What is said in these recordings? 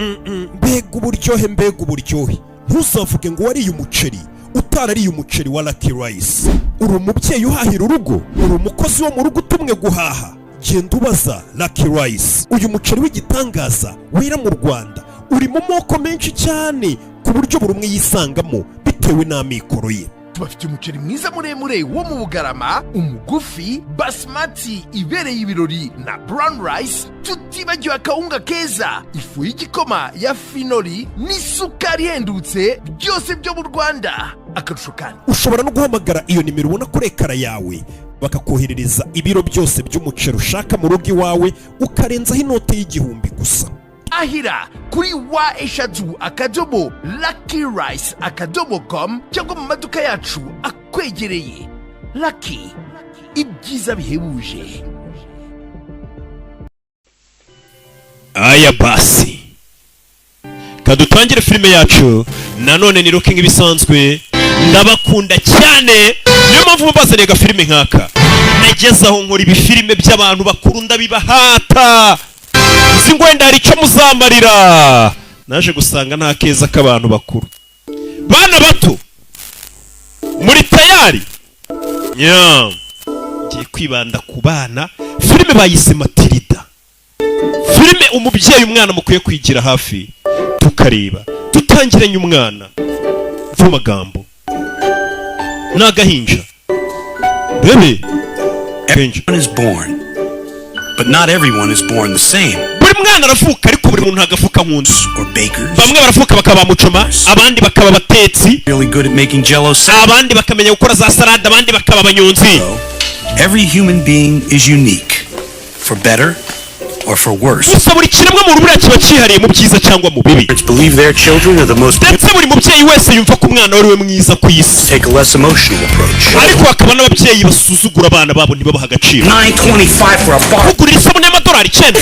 mbega uburyohe ntuzavuge ngo wariye umuceri utarariye umuceri wa Lucky Rice. Uri umubyeyi uhahira urugo, uri umukozi wo mu rugo utumwe guhaha, genda ubaza Lucky Rice. Uyu muceri w'igitangaza wera mu Rwanda uri mu moko menshi cyane ku buryo buri umwe yisangamo bitewe n'amikoro ye. Tubafite umuceri mwiza muremure wo mu Bugarama, umugufi, basmati ibereye ibirori na brown rice, tutibagiwe akawunga keza, ifu y'igikoma ya finori n'isukari ihendutse, byose byo mu Rwanda. Akarusho kandi ushobora no guhamagara iyo nimero ubona kuri ekara yawe bakakoherereza ibiro byose by'umuceri ushaka mu rugo iwawe ukarenzaho inote y'igihumbi gusa. Ahira kuri wa@luckyrice.com cyangwa mu maduka yacu akwegereye. Lucky, ibyiza bihebuje. Aya basi kadutangire filime yacu. Nanone ni Rocky nk'ibisanzwe, ndabakunda cyane, niyo mpamvu mbazaniye filime nkaka. Nagezaho nkora ibifilime by'abantu bakuru ndabibahata, singwenda hari icyo muzamarira. Naje gusanga nta keza k'abantu bakuru. Bana bato muri tayari? Ngiye kwibanda ku bana. Filime bayise Matilda. Filime umubyeyi umwana mukwiye kwigira hafi tukareba. Tutangiranye umwana vumagambo n'agahinja. Bebe everyone is born, but not everyone is born the same. Buri mwana aravuka ariko buri muntu ntagafuka nk'undi. Bamwe baravuka bakaba mucoma, abandi bakaba batetsi, really good at making jello salad, abandi bakamenya gukora za salade, abandi bakaba abanyonzi. Every human being is unique, for better or for worse. Gusa buri kiremwa muntu buriya kiba cyihariye mu byiza cyangwa mu bibi. Believe their children are the most. Ndetse buri mubyeyi wese yumva ko umwana we mwiza ku isi. Take a less emotional approach. Ariko hakaba n'ababyeyi basuzugura abana babo ntibabaha agaciro. $9.25 for a bottle. Kugura isabune y'amadolari 9.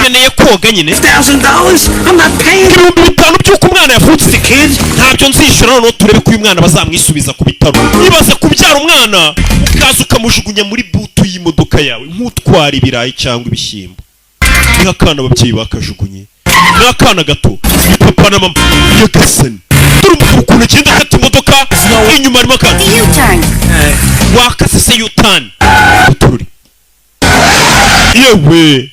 Nkeneye koga nyine. $1,000? I'm not paying. $5,000 by'uko umwana yavutse. The kids? Ntabyo nzishyura, noneho turebe ko uyu mwana bazamwisubiza ku bitaro. Nibaze kubyara umwana ukaza ukamujugunya muri butu y'imodoka yawe nk'utwara ibirayi cyangwa ibishyimbo. Ni akana ababyeyi bakajugunye. Ni akana gato. Ni papa na mama. Yagasani. Dore umugabo ukuntu agenda akata imodoka inyuma arimo akana. Wakase se U-turn. Utururi. Yewe.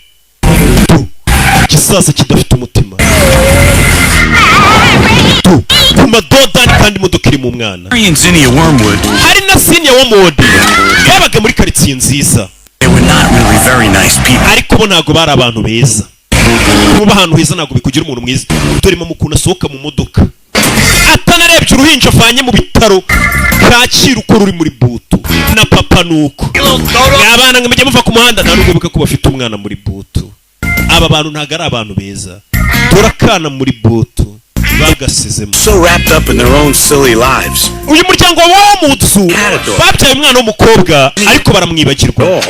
Igisaza kidafite umutima. Ku madodani kandi imodoka iri mu mwana. Hari na Senior Wormwood. Babaga muri karitsiye nziza. Ariko bo ntago bari abantu beza. Kuba ahantu heza ntago bikugira umuntu mwiza. Dore mama ukuntu asohoka mu modoka atanarebye uruhinja avanye mu bitaro Kacyiru uko ruri muri butu na papa nuko. Abana ngamujya muva ku muhanda nta nubwo ko bafite umwana muri butu. Aba bantu ntago ari abantu beza. Turakana muri butu bagasizemo. So wrapped up in their own silly lives. Uyu muryango wa Mutsu babyaye umwana w'umukobwa ariko baramwibagirwa.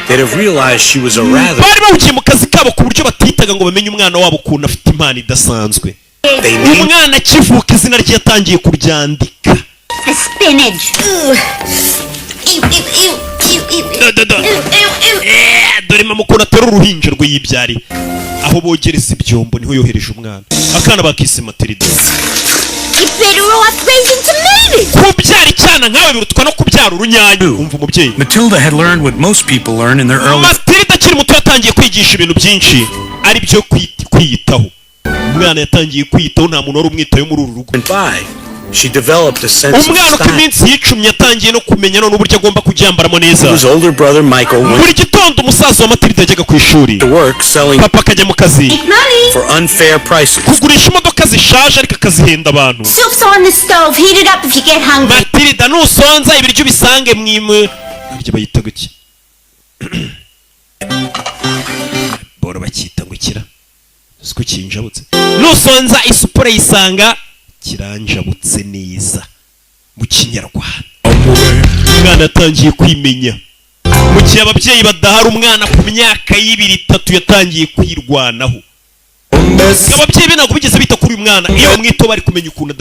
They'd have realized she was a rather. Bari bawukiye mu kazi kabo ku buryo batitaga ngo bamenye umwana wabo ukuntu afite impano idasanzwe. Umwana kivuka izina rye yatangiye kuryandika. Spinach. Dore mama ukuntu atera uruhinja rwe yibyari. Aho bogereza ibyombo niho yohereje umwana. Akana bakise Matilda. Kubyara icyana nkawe birutwa no kubyara urunyanya. Umva umubyeyi. Matilda had learned what most people learn in their early. Matilda akiri muto yatangiye kwigisha ibintu byinshi ari byo kwiyitaho. Umwana yatangiye kwiyitaho, nta muntu wari umwitaho muri uru rugo. She developed a sense of umwana ku minsi y'icumi yatangiye no kumenya none uburyo agomba kuryambaramo neza. His older brother Michael went buri gitondo umusaza wa Matilda yajyaga ku ishuri. To work selling. Papa akajya mu kazi for unfair prices. Kugurisha imodoka zishaje ariko akazihenda abantu. Soup's on the stove, heat it up if you get hungry. Matilda nusonza ibiryo bisange mwimwe. Ibyo bayita guki? Boro bakita ngukira. Siko kinjabutse. Nusonza isupure yisanga kiranjabutse neza mu Kinyarwanda. Umwana atangiye kwimenya. Mu gihe ababyeyi badahari umwana ku myaka y'2-3 yatangiye kwirwanaho. Ababyeyi be ntabwo bigeze bita kuri uyu mwana. Iyo mwito bari kumenya ukuntu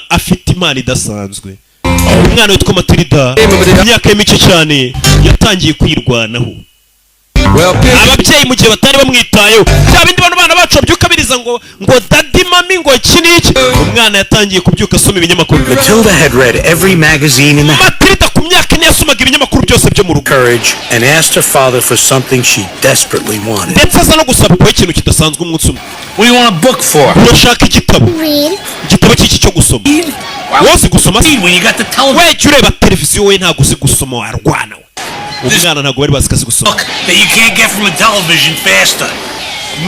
afite impano idasanzwe. Umwana witwa Matilda imyaka y'imice cyane yatangiye kwirwanaho. ababyeyi mu gihe batari bamwitayeho bya bindi bana bacu babyuka biriza ngo daddy mami ngo iki n'iki umwana yatangiye kubyuka asoma ibinyamakuru. Matilda had read every magazine in the house. Matilda ku myaka ine yasomaga ibinyamakuru byose byo mu rugo. Courage and asked her father for something she desperately wanted. ndetse aza no gusaba ko ikintu kidasanzwe umunsi umwe. What do you want a book for? urashaka igitabo? igitabo cy'iki cyo gusoma? wowe gusoma Read when you got the television. we jya ureba televiziyo we ntabwo uzi gusoma warwana we. umwana ntabwo bari bazi kazi gusoma. Book that you can't get from a television faster.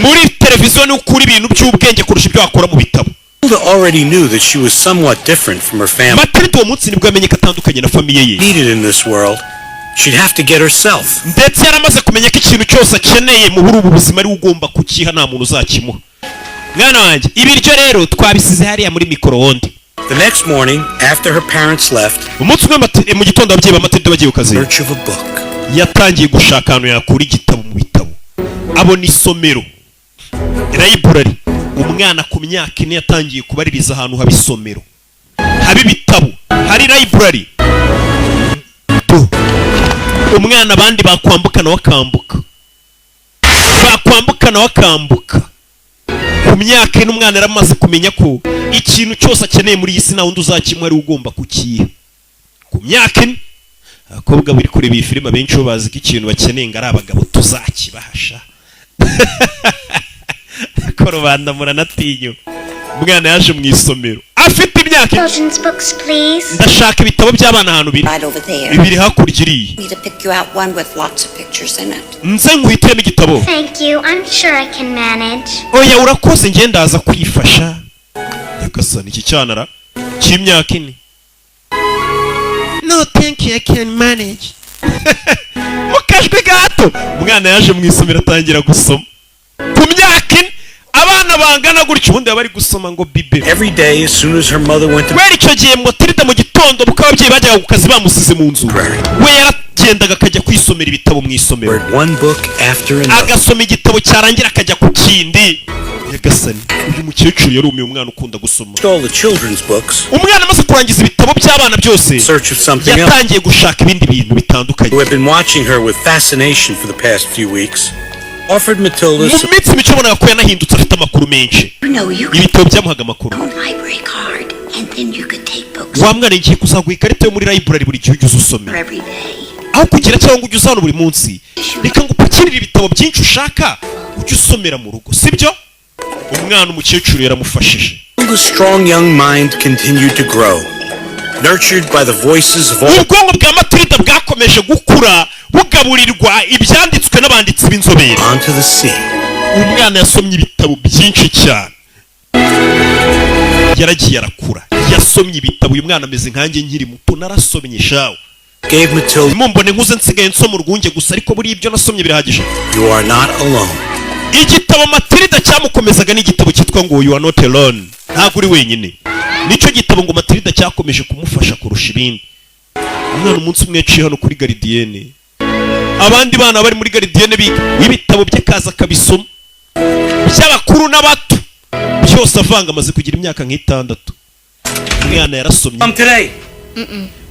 muri televiziyo ni ukura ibintu by'ubwenge kurusha ibyo wakora mu bitabo. Matilda already knew that she was somewhat different from her family. Matilda uwo munsi nibwo yamenye ko atandukanye na famiye ye. Needed in this world, she'd have to get herself. ndetse yaramaze kumenya ko ikintu cyose akeneye muri ubu buzima ari ugomba kukiha nta muntu uzakimuha. mwana wanjye ibiryo rero twabisize hariya muri micro-onde. The next morning, after her parents left, umunsi umwe mu gitondo ababyeyi ba Matilda bagiye ku kazi, search of a book. yatangiye gushaka ahantu yakura igitabo mu bitabo. abona isomero, library. umwana ku myaka ine yatangiye kubaririza ahantu haba isomero, haba ibitabo, hari library. umwana abandi bakwambuka nawe akambuka, bakwambuka nawe akambuka. ku myaka ine umwana yaramaze kumenya ko ikintu cyose akeneye muri iyi si nta wundi uzakimuha ari ugomba kukiha. ku myaka ine abakobwa bari kureba iyi filime abenshi bo bazi ko ikintu bakeneye ngo ari abagabo tuzakibahasha. ko rubanda muranatinyuka. umwana yaje mu isomero afite imyaka Children's books, please. ndashaka ibitabo by'abana ahantu biri Right over there. bibiri hakurya iriya. Need to pick you out one with lots of pictures in it. nze nguhitiremo igitabo. Thank you. I'm sure I can manage. oya urakoze njye ndaza kwifasha. nyagasani iki cyanara cy'imyaka ine. no thank you I can manage. mu kajwi gato umwana yaje mu isomero atangira gusoma. ku myaka ine abana bangana gutyo ubundi baba bari gusoma ngo bibe. Every day, as soon as her mother went to kubera icyo gihe Matilda mu gitondo kuko ababyeyi bajyaga ku kazi bamusize mu nzu, we yaragendaga akajya kwisomera ibitabo mu isomero, read one book after another. agasoma igitabo cyarangira akajya ku kindi. nyagasani uyu mukecuru yarumiye umwana ukunda gusoma. All the children's books, umwana amaze kurangiza ibitabo by'abana byose in search of something else. yatangiye gushaka ibindi bintu bitandukanye. Who had been watching her with fascination for the past few weeks, offered Matilda mu minsi mike ubonaga ko yanahindutse afite amakuru menshi. You know, you could ibitabo byamuhaga amakuru. own library card, and then you could take books wa mwana ngiye kuzaguha ikarita yo muri library buri gihe ujya for uzusomera. every day. aho kugira cyangwa ngo ujye uzana buri munsi, reka ngo upakirire ibitabo byinshi ushaka ujye usomera mu rugo, sibyo? umwana umukecuru yaramufashije. Matilda's strong young mind continued to grow, nurtured by the voices of all. ubwonko bwa Matilda bwakomeje gukura bugaburirwa ibyanditswe n'abanditsi b'inzobere. Onto the sea. umwana yasomye ibitabo byinshi cyane, yaragiye arakura, yasomye ibitabo. uyu mwana ameze nkanjye nkiri muto, narasomye shawe. Gave Matilda, mumbone nkuze nsigaye nsoma urwunge gusa, ariko buri ibyo nasomye birahagije. you are not alone. igitabo Matilda cyamukomezaga n'igitabo cyitwa ngo you are not alone, ntabwo uri wenyine. nicyo gitabo ngo Matilda cyakomeje kumufasha kurusha ibindi. umwana umunsi umwe yaciye hano kuri garidiyene, abandi bana bari muri garidiyene biga, ibitabo bye kaza akabisoma, by'abakuru n'abato byose avanga. amaze kugira imyaka nk'itandatu. umwana yarasomye. Today.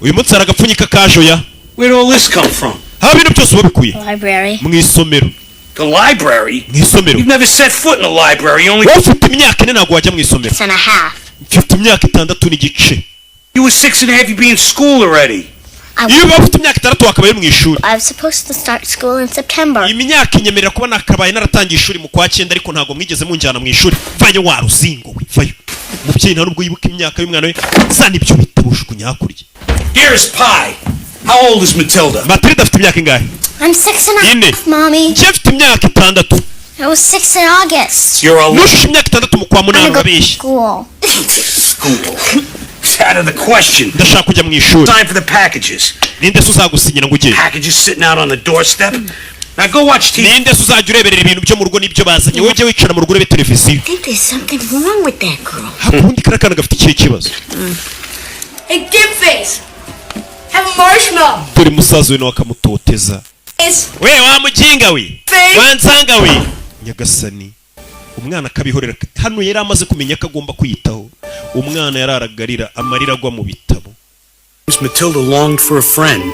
uyu munsi hari agapfunyika kajoya. Where did all this come from? haba ibintu byose babikuye Library. mu isomero. The library? mu isomero You've never set foot in a library. You only. wowe ufite imyaka ine ntabwo wajya mu isomero. 6.5. mfite imyaka 6 n'igice. You were 6.5. You'd be in school already. iyo uba ufite imyaka 6 wakabaye mu ishuri. I was supposed to start school in September. iyi myaka inyemerera kuba nakabaye naratangiye ishuri mu kwa 9, ariko ntabwo mwigeze munjyana mu ishuri. vayo wa ruzingo we, vayo. umubyeyi nta nubwo yibuka imyaka y'umwana we. zana ibyo bitabujugunya hakurya. Dearest Pie, how old is Matilda? Matilda afite imyaka ingahe? I'm 6.5, Ine. Mommy. njye mfite imyaka 6. I was 6 in August. You're a nushushe imyaka 6 mu kwa I'm munani gonna go to urabeshya. school. school. It's out of the question. ndashaka kujya mu ishuri. Time for the packages. ninde se uzagusinyira ngo ujye? Packages sitting out on the doorstep. Now go watch TV. ninde se uzajya ureberera ibintu byo mu rugo n'ibyo bazanye? wowe ujye wicara mu rugo urebe televiziyo. I think there's something wrong with that girl. hakundi kariya kana gafite ikihe kibazo? Hey, give face. Have a marshmallow. dore musaza we nawe akamutoteza. we wa mujinga we, wansanga we. nyagasani umwana akabihorera. hano yari amaze kumenya ko agomba kwiyitaho. umwana yararagarira amarira agwa mu bitabo. Matilda longed for a friend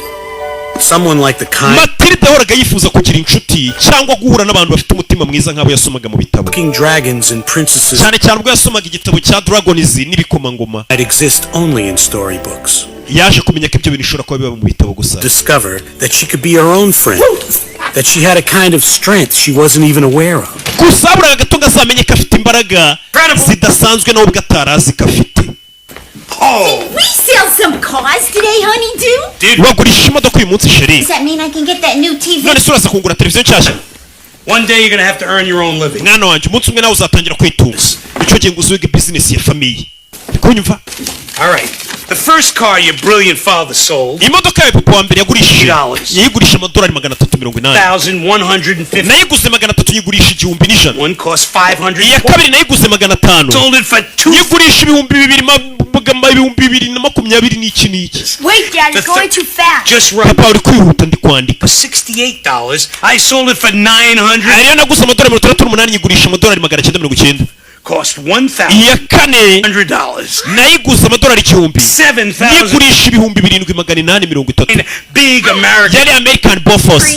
Someone like the kind Matilda yahoraga yifuza kugira inshuti cyangwa guhura n'abantu bafite umutima mwiza nk'abo yasomaga mu bitabo, king dragons and princesses cyane cyane ubwo yasomaga igitabo cya Dragons n'ibikomangoma. that exist only in storybooks. Yaje kumenya ko ibyo bintu bishobora kuba biba mu bitabo gusa. Discover that she could be her own friend. That she had a kind of strength she wasn't even aware of. Gusa buriya gato ngazamenye ko afite imbaraga zidasanzwe nawe ubwo atarazi ko afite. We sell some cars today, honey, Wagurisha imodoka uyu munsi sheri. Does that mean I can get that new TV? None se uraza kugura televiziyo nshyashya? One day you're gonna have to earn your own living. Mwana wanjye umunsi umwe nawe uzatangira kwitunga. Icyo gihe ngo uzige business ya famiye. Kunyumva? All right. The first car your brilliant father sold. Imodoka ya papa wa mbere yagurishije. $3. Yayigurisha $380. 1,150. Nayiguze $300 yigurisha $1,100. One cost 500. Iya kabiri nayiguze $500. Sold it for 2. Yigurisha $2,220. Wait, Dad, it's going too fast. Just right. Papa uri kwihuta ndi kwandika. $68. I sold it for 900. Ariyo naguze $608 yigurisha $990. Cost 1,000. Iya kane $100. nayiguze $1,000. 7,000. Yigurisha $7,830. Big American. Yari American Bofors.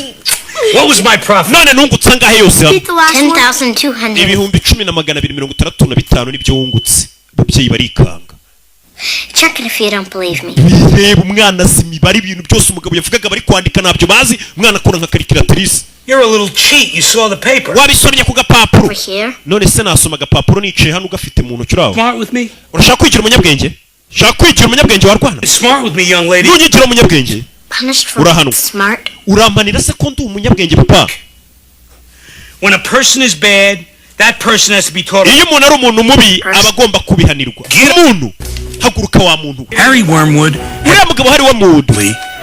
What was my profit? None nungutse angahe yose hamwe? The last one. 10,200. $10,235 nibyo wungutse. Ababyeyi barikanga. Check it if you don't believe me. Bireba umwana si imibare ibintu byose umugabo yavugaga bari kwandika ntabyo bazi, umwana akora nka calculatrice. You're a little cheat. You saw the paper. Wabisomye ku gapapuro. Over here. None se nasoma agapapuro nicaye hano ugafite mu ntoki uraho? Smart with me? Urashaka kwigira umunyabwenge? Shaka kwigira umunyabwenge warwana? Smart with me, young lady. Nunyigira umunyabwenge? Punished for Urahanwa. smart. Urampanira se ko ndi umunyabwenge papa? When a person is bad, that person has to be taught. Iyo umuntu ari umuntu mubi aba agomba kubihanirwa. Umuntu haguruka wa muntu. Harry Wormwood Uriya mugabo hari wa Mood.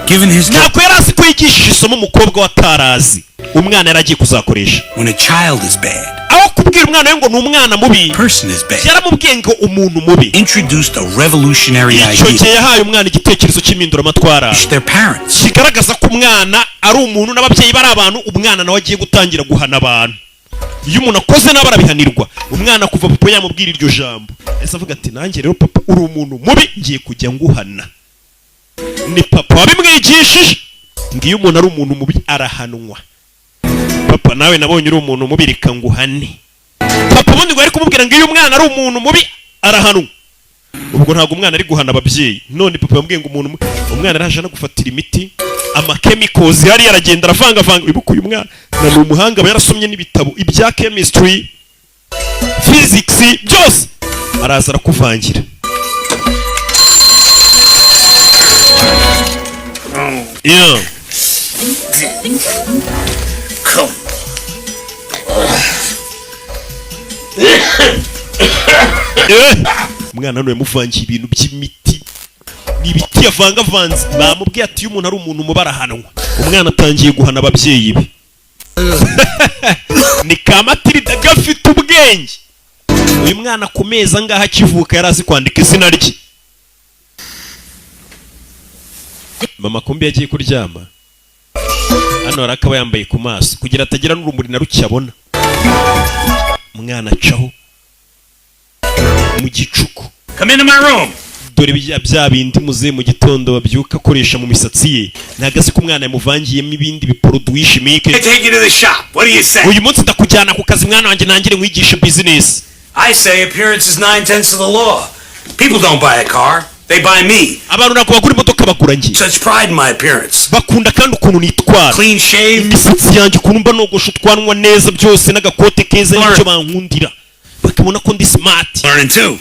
given his Ntabwo yari azi ko yigishije isomo umukobwa watarazi. Umwana yari agiye kuzakoresha. when a child is bad, Aho kubwira umwana we ngo ni umwana mubi, person is bad. yaramubwiye ngo umuntu mubi. Introduced a revolutionary Icyo idea gihe yahaye umwana igitekerezo cy'impinduramatwara to their parents. kigaragaza ko umwana ari umuntu n'ababyeyi bari abantu, umwana nawe agiye gutangira guhana abantu. Iyo umuntu akoze nabi arabihanirwa. Umwana kuva papa yamubwira iryo jambo ese avuga ati nanjye rero papa uri umuntu mubi ngiye kujya nguhana. Ni papa wabimwigishije ngo iyo umuntu ari umuntu mubi arahanwa. Papa nawe nabonye uri umuntu mubi reka nguhane. Papa ubundi ngo ari kumubwira ngo iyo umwana ari umuntu mubi arahanwa. Ubwo ntabwo umwana ari guhana ababyeyi. None papa yambwiye ngo umwana araje no gufatira imiti chemicals yari yaragenda aravanga wibuke uyu mwana na ni umuhanga aba yarasomye n'ibitabo ibya chemistry physics byose araza arakuvangira. Yeah. Come. Umwana none yamuvangiye ibintu by'imiti n'ibiti yavangavanze. Bamubwiye ati iyo umuntu ari umuntu mubarahanwa. Umwana atangiye guhana ababyeyi be. Ni Matilda gafite ubwenge. Uyu mwana ku meza ngaha akivuka yari azi kwandika izina rye. Mama kumbi yagiye kuryama. Hano arakaba yambaye ku maso kugira atagira n'urumuri na ruke abona. Umwana acaho mu gicuku. Come into my room. Dore bya bindi muze mu gitondo babyuka akoresha mu misatsi ye. Nagaze ko umwana yamuvangiyemo ibindi biproduit chimique. I take you to the shop. What do you say? Uyu munsi ndakujyana ku kazi mwana wanjye nangire nkwigishe business. I say appearance is 9/10 of the law. People don't buy a car. They buy me. Abantu nako bagura imodoka bagura njye. Such pride in my appearance. Bakunda kandi ukuntu nitwara. Clean shave. Imisatsi yanjye ukuntu mba nogosha utwanwa neza byose n'agakote keza n'icyo bankundira. Bakabona ko ndi smart. Learning too.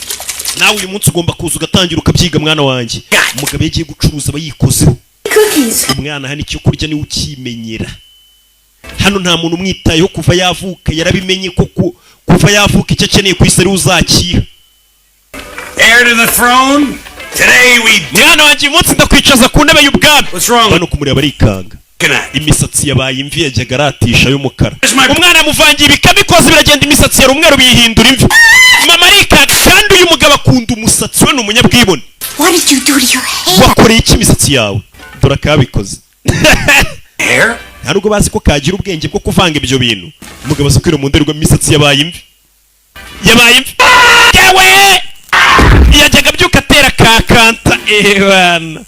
Nawe uyu munsi ugomba kuza ugatangira ukabyiga mwana wanjye. Umugabo yagiye gucuruza abayikozeho. Cookies. Umwana hano icyo kurya niwe ukimenyera. Hano nta muntu umwitayeho kuva yavuka, yarabimenye ko kuva yavuka icyo akeneye ku isi ari uzakira. Heir to the throne. Today we. Mwana wanjye umunsi ndakwicaza ku ntebe y'ubwami. What's wrong? Hano kumureba arikanga. Imisatsi yabaye imvi yajyaga aratisha y'umukara. Umwana yamuvangiye ibikamikozi biragenda imisatsi yari umweru biyihindura imvi. Mama arikanga kandi uyu mugabo akunda umusatsi we ni umunyabwibone. What did you do to your hair? Wakoreye iki imisatsi yawe? Dore akabikoze. Hair? Ntabwo bazi ko kagira ubwenge bwo kuvanga ibyo bintu. Umugabo aza kwira mu ndorerwamo imisatsi yabaye imvi. Yabaye imvi. Yewe! Yajyaga byuka atera kakanta Ewana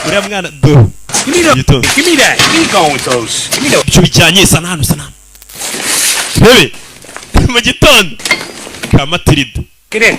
uriya mwana do Give me that. You ain't going with those. Give me those. icyo bijyanye sana hano bebe mu gitondo ka Matilda Get in.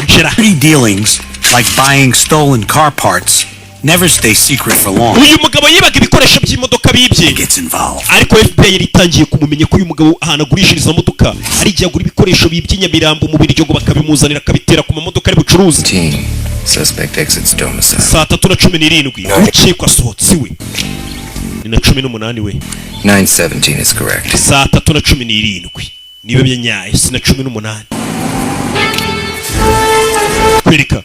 njera Dirty dealings, like buying stolen car parts, never stay secret for long. uyu mugabo yibaga ibikoresho by'imodoka bibye Gets involved. ariko FBI yari itangiye kumumenya ko uyu mugabo ahantu agurishiriza modoka ari igihe agura ibikoresho by'inyamirambo mu Biryogo bakabimuzanira akabitera ku mamodoka ari bucuruzi. Suspect exits domicile. saa 3:17 urukiko asohotse iwe ni na 18 we 917 is correct. saa 3:17 nibe byanyaye sina 18 kwereka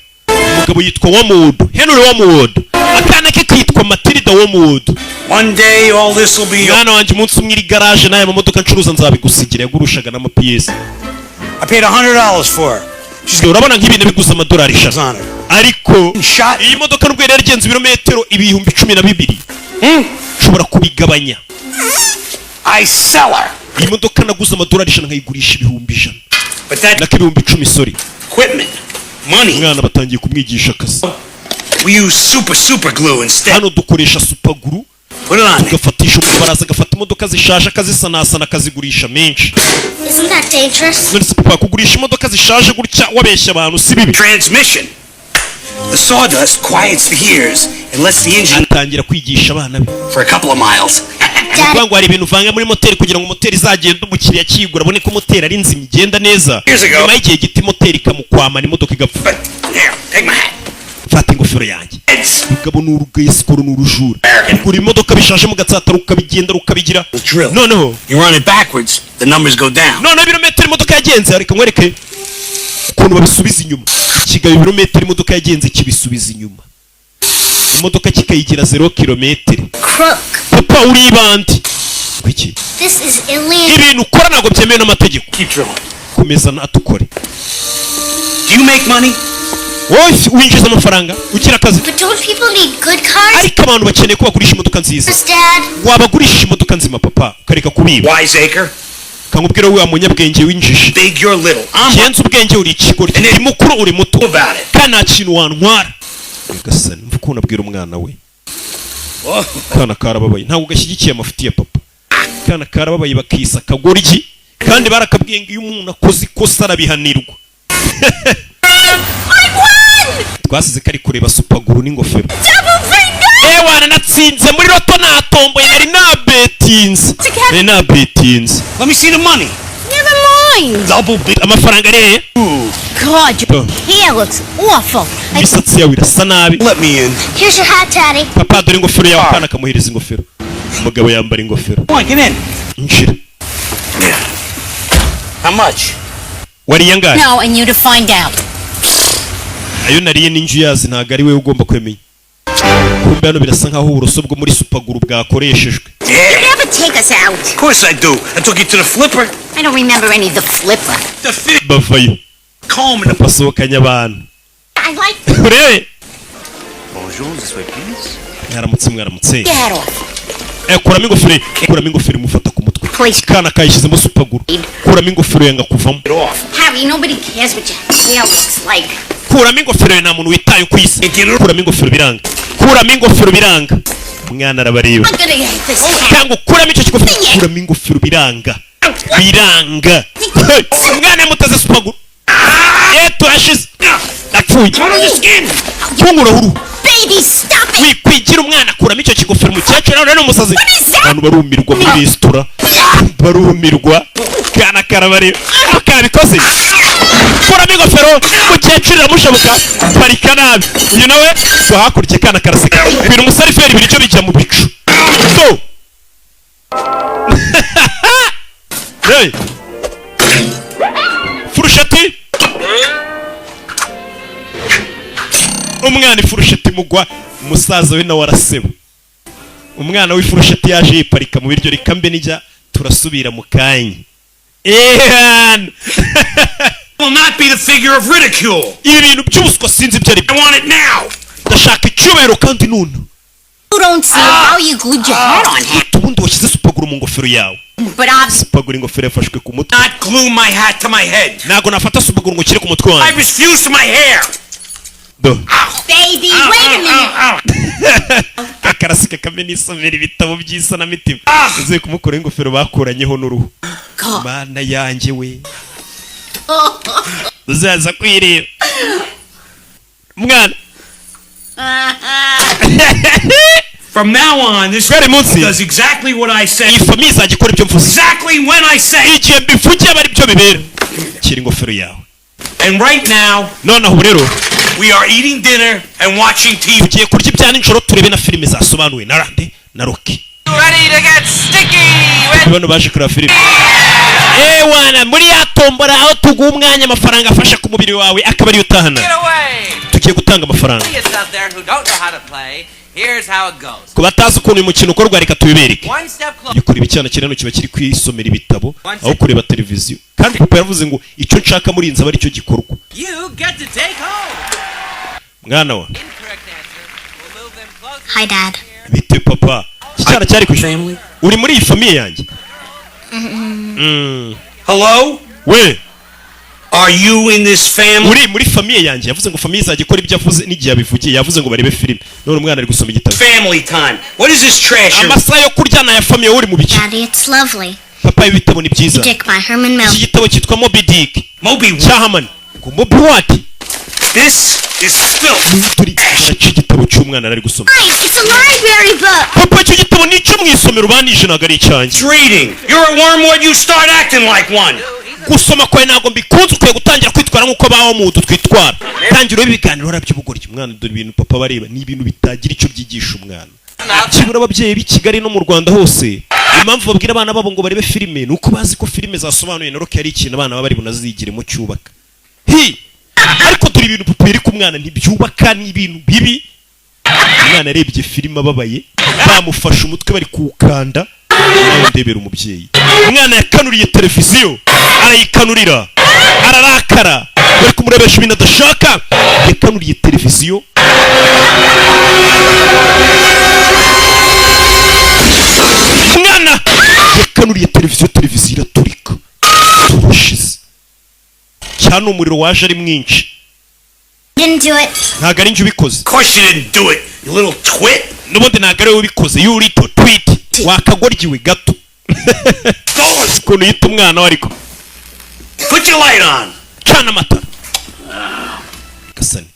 umugabo yitwa Wormwood Henry Wormwood akana ke kitwa Matilda Wormwood. One day all this will be. mwana wanje umunsi umwe iri garage naye amamodoka ncuruza nzabigusigira yagurushaga n'ama PS. I paid $100 for her. urabona nk'ibintu biguza amadolari 100 On her. ariko Shot. iyi modoka n'ubwo yari yagenze ibirometero 12,000 ushobora kubigabanya. I sell her. iyi modoka naguze amadolari 100 nkayigurisha 1,000 But that nako 10,000 sorry. equipment, money, umwana batangiye kumwigisha akazi. we use super glue instead. hano dukoresha supaguru Put it on. tugafatisha umubaraza agafata imodoka zishaje akazisanasana akazigurisha menshi. Isn't that dangerous? none se papa kugurisha imodoka zishaje gutya wabeshya abantu si bibi. Transmission. The sawdust quiets the ears and lets the engine atangira kwigisha abana be for a couple of miles. kuvuga ngo hari ibintu uvanga muri moteri kugira ngo moteri izagende umukiriya akigura abone ko moteri ari nzima igenda neza. Years ago. nyuma y'igihe giti moteri ikamukwamana imodoka igapfa. But here, take my hat. fata ingofero yanjye. It's rugabo ni urugesikoro ni urujura. kugura imodoka bishaje mugatsata rukabigenda rukabigira. the drill. noneho You run it backwards, the numbers go down. noneho ibirometero imodoka yagenze reka nkwereke ukuntu babisubiza inyuma. kigaye ibirometero imodoka yagenze kibisubiza inyuma. imodoka kikayigira 0 kilometero. Crook. papa uri bandi kwiki This is illegal. ibintu ukora ntabwo byemewe n'amategeko. Keep drilling. komeza natukore. Do you make money? wowe winjiza amafaranga ugira akazi. But don't people need good cars? ariko abantu bakeneye ko bagurisha imodoka nziza. Yes, Dad. wabagurishije imodoka nzima papa ukareka kubiba. Wiseacre. kankubwira wa munyabwenge winjije. Big, you're little. kenshi ubwenge uri ikigori uri mukuru uri muto about it. kandi nta kintu wantwara. ugasana mvuga ukuntu abwira umwana we kana karababaye ntabwo gashyigikiye amafuti ya papa. kana karababaye bakisa akagoryi kandi barakabwiye ngo iyo umuntu akoze ikosa arabihanirwa. twasize kari kureba supaguru n'ingofero. ewana natsinze muri roto natomboye nari nabetinze. Let me see the money. Never mind. Double big. amafaranga rero God, your hair looks awful. imisatsi yawe irasa nabi. Let me in. Here's your hat, Daddy. papa dore ingofero yawe kana kamuhereza ingofero. umugabo yambara ingofero. Come on, get in. njira How much? wariye angahe? No, and you to find out. ayo nariye n'inju yazi ntabwo ari we ugomba kwemenya. kumbe hano birasa nkaho uburoso bwo muri supaguru bwakoreshejwe. You never take us out. Of course I do. I took you to the flipper. I don't remember any of the flipper. The fit bavayo comb and the. basohokanye abantu. I like urebe Bonjour, this way, please. mwaramutse. Get off. kuramo ingofero imufata ku mutwe. Please. kana kayishyizemo supaguru. kuramo ingofero yanga kuvamo. Get off. Harry, nobody cares what your hair looks like. kuramo ingofero ye nta muntu witaye ku isi. kuramo ingofero biranga. umwana arabareba. I'm gonna hate this hat. cyangwa kuramo icyo kigofero. kuramo ingofero biranga. umwana yamuteze supaguru. turashize apfuye. kungura huru Baby, stop it. wikwigira umwana kuramo icyo kigofero umukecuru nawe n'umusazi. abantu barumirwa muri resitora barumirwa kana karabareba kabikoze. kuramo ingofero umukecuru iramushabuka parika nabi uyu nawe ngo hakurya kana karaseka. ibintu umusariferi biricyo bijya mu bicu. so hey furusheti umwana ifurusheti mugwa umusaza we nawe araseba. umwana w'ifurusheti yaje yiparika mu biryo reka mbe nijya turasubira mu kanya. Will not be the figure of ridicule. ibi bintu by'ubuswa sinzi ibyo ari I byo. want it now. ndashaka icyubahiro kandi none. You don't see how you glued your hat on, Harry. ubundi washyize supaguru mu ngofero yawe. But obviously, supaguru ingofero yafashwe ku mutwe. Not glue my hat to my head. ntabwo nafata supaguru ngo ukire ku mutwe I wanjye. refuse to my hair. Baby, wait a minute. akarasika kamena isomera ibitabo by'isanamitima uze kumukora ingofero bakuranyeho n'uruhu mana yanjye we uzaza kwireba mwana From now on, this does exactly what I say. Ifamiye izagikora ibyo mvuze Exactly when I say. igihe mbivugiye aba ari byo bibera kira ingofero yawe And right now, noneho rero we are eating dinner and watching TV. tugiye kurya ibya nijoro turebe na filime zasobanuwe na Rande na Rocky. Ready to get sticky. Bano baje kureba filime. Wana muri yatombora aho tuguha umwanya amafaranga afasha ku mubiri wawe akaba ari utahana. Tugiye gutanga amafaranga. Ku batazi ukuntu uyu mukino ukorwa reka tubibereke. Iyo kureba icyana kirano kiba kiri kwisomera ibitabo aho kureba televiziyo. Kandi papa yavuze ngo icyo nshaka muri inzu aba ari cyo gikorwa. Mwana wa. Hi, Dad. Bite papa. Icyana cyari ku family. Uri muri iyi famiye yanjye? Hello? We. Are you in this family? Uri muri famiye yanjye yavuze ngo famiye izagikora ibyo yavuze n'igihe yabivugiye yavuze ngo barebe filime none umwana ari gusoma igitabo. Family time. What is this trash? Amasaha yo kuryana ya famiye uri mu biki? Daddy, it's lovely. Papa ibitabo ni byiza. Dick by Herman Melville. Iki gitabo cyitwa Moby Dick. Moby Chahaman. Ngo Moby what? This is filth. Turi iki gitabo cy'umwana ari gusoma. Nice, it's a library book. Papa icyo gitabo ni cyo mwisomero banije nagari icyanjye. It's reading. You're a wormwood, you start acting like one. Gusoma kwawe ntabwo mbikunze ukwiye gutangira kwitwara nk'uko baho mu twitwara. Tangira ibiganiro by'ubugoryi umwana dore ibintu papa bareba ni ibintu bitagira icyo byigisha umwana. Kibura ababyeyi b'i Kigali no mu Rwanda hose. Impamvu babwira abana babo ngo barebe filime nuko bazi ko filime zasobanuye na Rocky ari ikintu abana baba bari bunazigire mu cyubaka. Ariko dore ibintu papa biri ku mwana ntibyubaka ni ibintu bibi. Umwana arebye filime ababaye bamufashe umutwe bari kuwukanda nawe ndebera umubyeyi. Umwana yakanuriye televiziyo arayikanurira ararakara bari kumurebesha ibintu adashaka yakanuriye televiziyo umwana yakanuriye televiziyo iraturika turashize cyane umuriro waje ari mwinshi. Didn't do it. Ntabwo ari njye ubikoze. Of course you didn't do it, you little twit. N'ubundi ntabwo ari wowe ubikoze you little twit wakagoryiwe gato. Ukuntu yita umwana we ariko. Put your light on. Cana amatara. Gasani.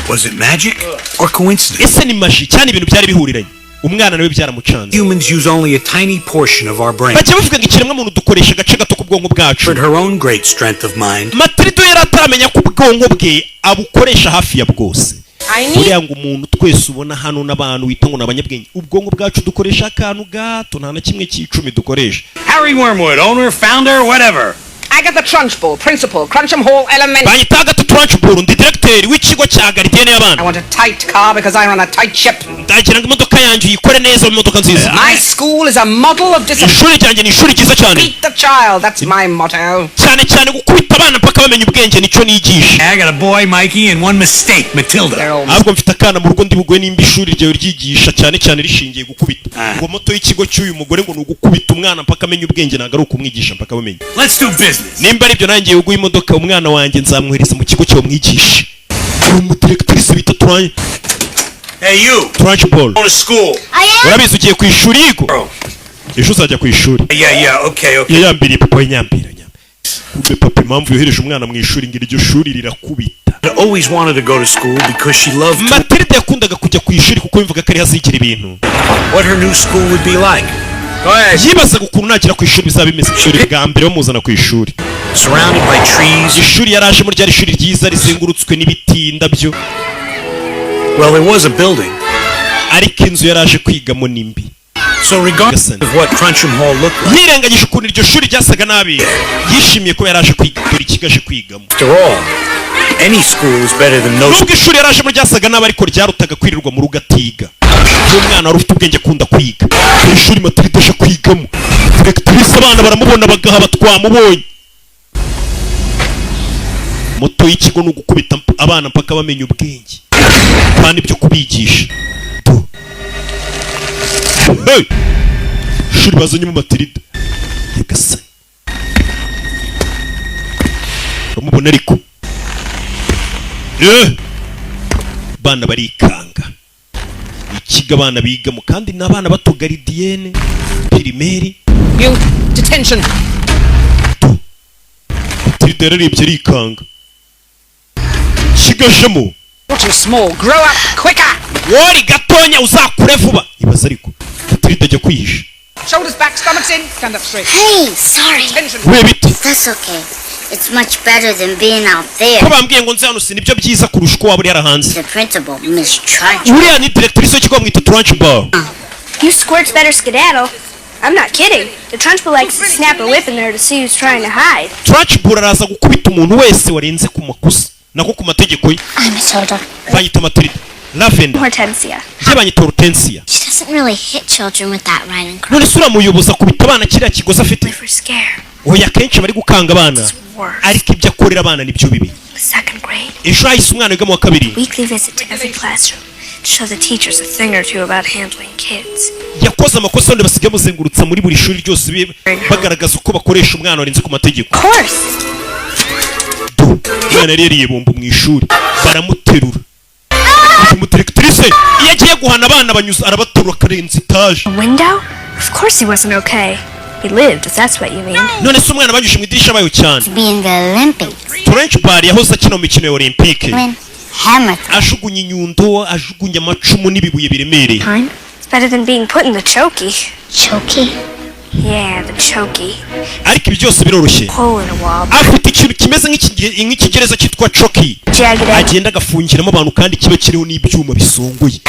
Was it magic or coincidence? Ese ni maji cyane ibintu byari bihuriranye. Umwana nawe byaramucanze. Humans use only a tiny portion of our brain. Bajya bavuga ngo ikiremwa muntu dukoresha agace gato k'ubwonko bwacu. For her own great strength of mind. Matrido yari ataramenya ko ubwonko bwe abukoresha hafi ya bwose. Buriya ngo umuntu twese ubona hano n'abantu wita ngo n'abanyabwenge ubwonko bwacu dukoresha akantu gato nta na kimwe cy'icumi dukoresha. Harry Wormwood, owner, founder, whatever. I got the Trunchbull, principal, Crunch'em Hall Elementary. Banyitaga Trunchbull ndi directeur w'ikigo cya Gardienne y'abana. I want a tight car because I run a tight ship. Ndagira ngo imodoka yanjye uyikore neza mu modoka nziza. My school is a model of discipline. Ishuri ryanjye ni ishuri ryiza cyane. Beat the child, that's my motto. Cyane cyane gukubita abana mpaka bamenya ubwenge nicyo nigisha. I got a boy, Mikey, and one mistake, Matilda. Ahubwo mfite akana mu rugo ndi bugwe nimba ishuri ryawe ryigisha cyane cyane rishingiye gukubita. Ngo moto y'ikigo cy'uyu mugore ngo nugukubita umwana mpaka amenya ubwenge ntago ari ukumwigisha mpaka bamenya. Let's do business. Nimba ari byo nanjye uguye imodoka umwana wanjye nzamwohereza mu kigo cyo mwigisha. Umudirectrice bita Trunch. Hey you. Trunchbull. Go to school. Urabizi ugiye ku ishuri yigo. Ejo uzajya ku ishuri. Yeah, okay. Yambiriye papa nyambira. Kumbe papa impamvu yohereje umwana mu ishuri ngira iryo shuri rirakubita. I always wanted to go to school because she loved Matilda yakundaga kujya ku ishuri kuko yumvaga ko ari hazigira ibintu. What her new school would be like. Go ahead. Yibazaga ukuntu nagira ku ishuri bizaba bimeze ishuri bwa mbere bamuzana ku ishuri. Surrounded by trees. Ishuri yaraje muri ryari ishuri ryiza rizengurutswe n'ibiti indabyo. Well, there was a building. Ariko inzu yaraje kwigamo nimbi. So regardless of what Crunch'em Hall looked like. Yirengagije ukuntu iryo shuri ryasaga nabi. Yishimiye ko yaraje kwiga dore ikigaje kwigamo. After all, any school is better than no. Nubwo ishuri yaraje muri ryasaga nabi ariko ryarutaga kwirirwa mu rugo atiga. Umwana wari ufite ubwenge akunda kwiga. Ishuri Matilda aje kwigamo. Directrice abana baramubona bagaha batwamubonye. Moto y'ikigo no gukubita abana mpaka bamenya ubwenge. Kandi byo kubigisha. Hey! Shuri bazanye mu Matilda. Yagasani. Bamubona ariko. bana barikanga. Ikiga abana bigamo kandi n'abana bato garidiyene pirimeri. You detention. Matilda yarebye arikanga. Kigajemo. You're too small. Grow up quicker. Wori gatonya uzakure vuba. Ibaza ariko Matilda ajya kwihisha. Shoulders back, stomachs in. Stand up straight. Hey, sorry. Attention. We biti. That's okay. It's much better than being out there. Ko bambwiye ngo nze hano sinibyo byiza kurusha uko waba uri harahanze. The principal, Miss Trunch. Uriya ni directrice w'ikigo mwita Trunchbull. You squirts better skedaddle. I'm not kidding. The Trunchbull likes to snap a whip in there to see who's trying to hide. Trunchbull araza gukubita umuntu wese warenze ku makosa nako ku mategeko ye. I'm Matilda. Banyita Matilda. Lavender. Hortensia. Je banyita Hortensia. She doesn't really hit children with that riding crop. None sura muyoboza kubita abana kiriya kigoza afite. For scare. Oya kenshi bari gukanga abana. Ariko ibyo akorera abana nibyo bibi. Second grade. Ejo hahise umwana wiga mu wa kabiri. Weekly visit to every classroom to show the teachers a thing or two about handling kids. Yakoze amakosa none basigaye muzengurutsa muri buri shuri ryose bagaragaza uko bakoresha umwana warenze ku mategeko. Of course. Umwana rero yibumba mu ishuri baramuterura. Umudirectrice iyo agiye guhana abana banyuza arabaterura karenze itaje. A window? Of course he wasn't okay. He lived, if that's what you mean. None se umwana banyushe mu idirisha bayo cyane. To be in the Olympics. Trunchbull yahoze akina mu mikino ya Olympique. When hammer. Ajugunya inyundo, ajugunya amacumu n'ibibuye biremereye. Time? It's better than being put in the chokey. Chokey? Yeah, the chokey. Ariko ibi byose biroroshye. Hole in a wall. Afite ikintu kimeze nk'ikigereza cyitwa chokey. Jagged. Agenda agafungiramo abantu kandi kiba kiriho n'ibyuma bisongoye.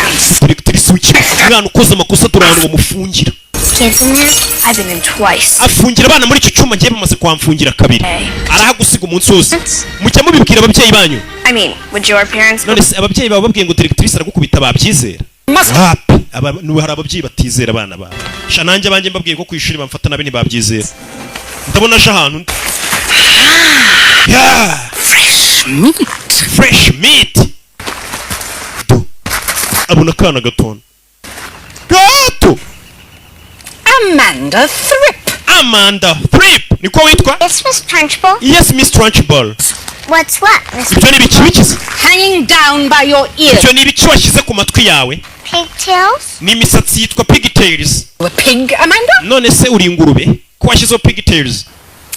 Directrice w'ikigo umwana ukoze amakosa turano bamufungira. Kids in there? I've been in twice. Afungira abana muri icyo cyuma ngiye bamaze kwamfungira kabiri. Arahagusiga umunsi wose. Mujya mubibwira ababyeyi banyu. I mean, would your parents? None se ababyeyi baba babwiye ngo directrice aragukubita babyizera? Wapi? Hari ababyeyi batizera abana babo. Sha nanjye abanjye mbabwiye ko ku ishuri bamfata nabi ntibabyizera. Ndabona aje ahantu. Yeah. Fresh meat. Abona kana gatona. Gato. Amanda Thripp. Niko witwa? Yes, Miss Trunchbull. Yes, Miss Trunchbull. What's what, Miss? Ibyo ni ibiki bikize? Hanging down by your ears. Ibyo ni ibiki washyize ku matwi yawe? Pigtails? Ni imisatsi yitwa pigtails. A pig, Amanda? None se uri ingurube? Ko washyizeho pigtails?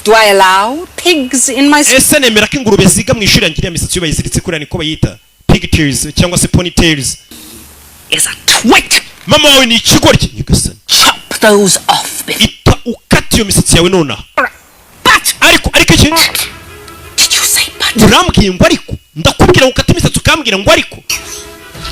Do I allow pigs in my school? Ese nemera ko ingurube ziga mu ishuri yangira imisatsi bayiziritse kuriya niko bayita pigtails cyangwa se ponytails. Is a twit. Mama wawe ni ikigoryi nyagasani. Chop those off. Ita ukata iyo misatsi yawe nonaha. But Ariko iki? did you say but? Urambwiye ngo ariko ndakubwira ukata imisatsi ukambwira ngo ariko.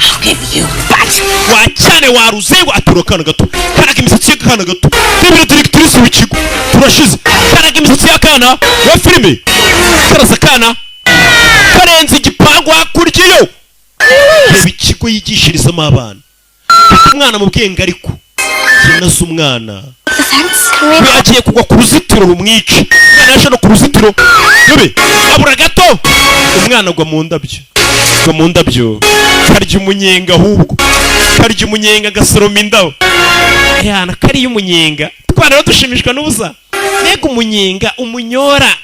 I'll give you but. Wa cyane waruzengo aturo kana gato. Karaga imisatsi y'akana gato. Tebira directrice w'ikigo. Turashize. Karaga imisatsi y'akana wa filime. Karasa kana. Karenze igipangu hakuryiyo. Reba ikigo yigishirizamo abana. Umwana mu bwenge ariko. Yenaze umwana. Yagiye kugwa ku ruzitiro rumwica. Umwana yaje no ku ruzitiro. Yobe. Abura gato. Umwana agwa mu ndabyo. Agwa mu ndabyo. Karya umunyenga ahubwo. Karya umunyenga gasoroma indabo. Yana kariye umunyenga. Twana rero dushimishwa n'ubusa. Mbega umunyenga umunyora.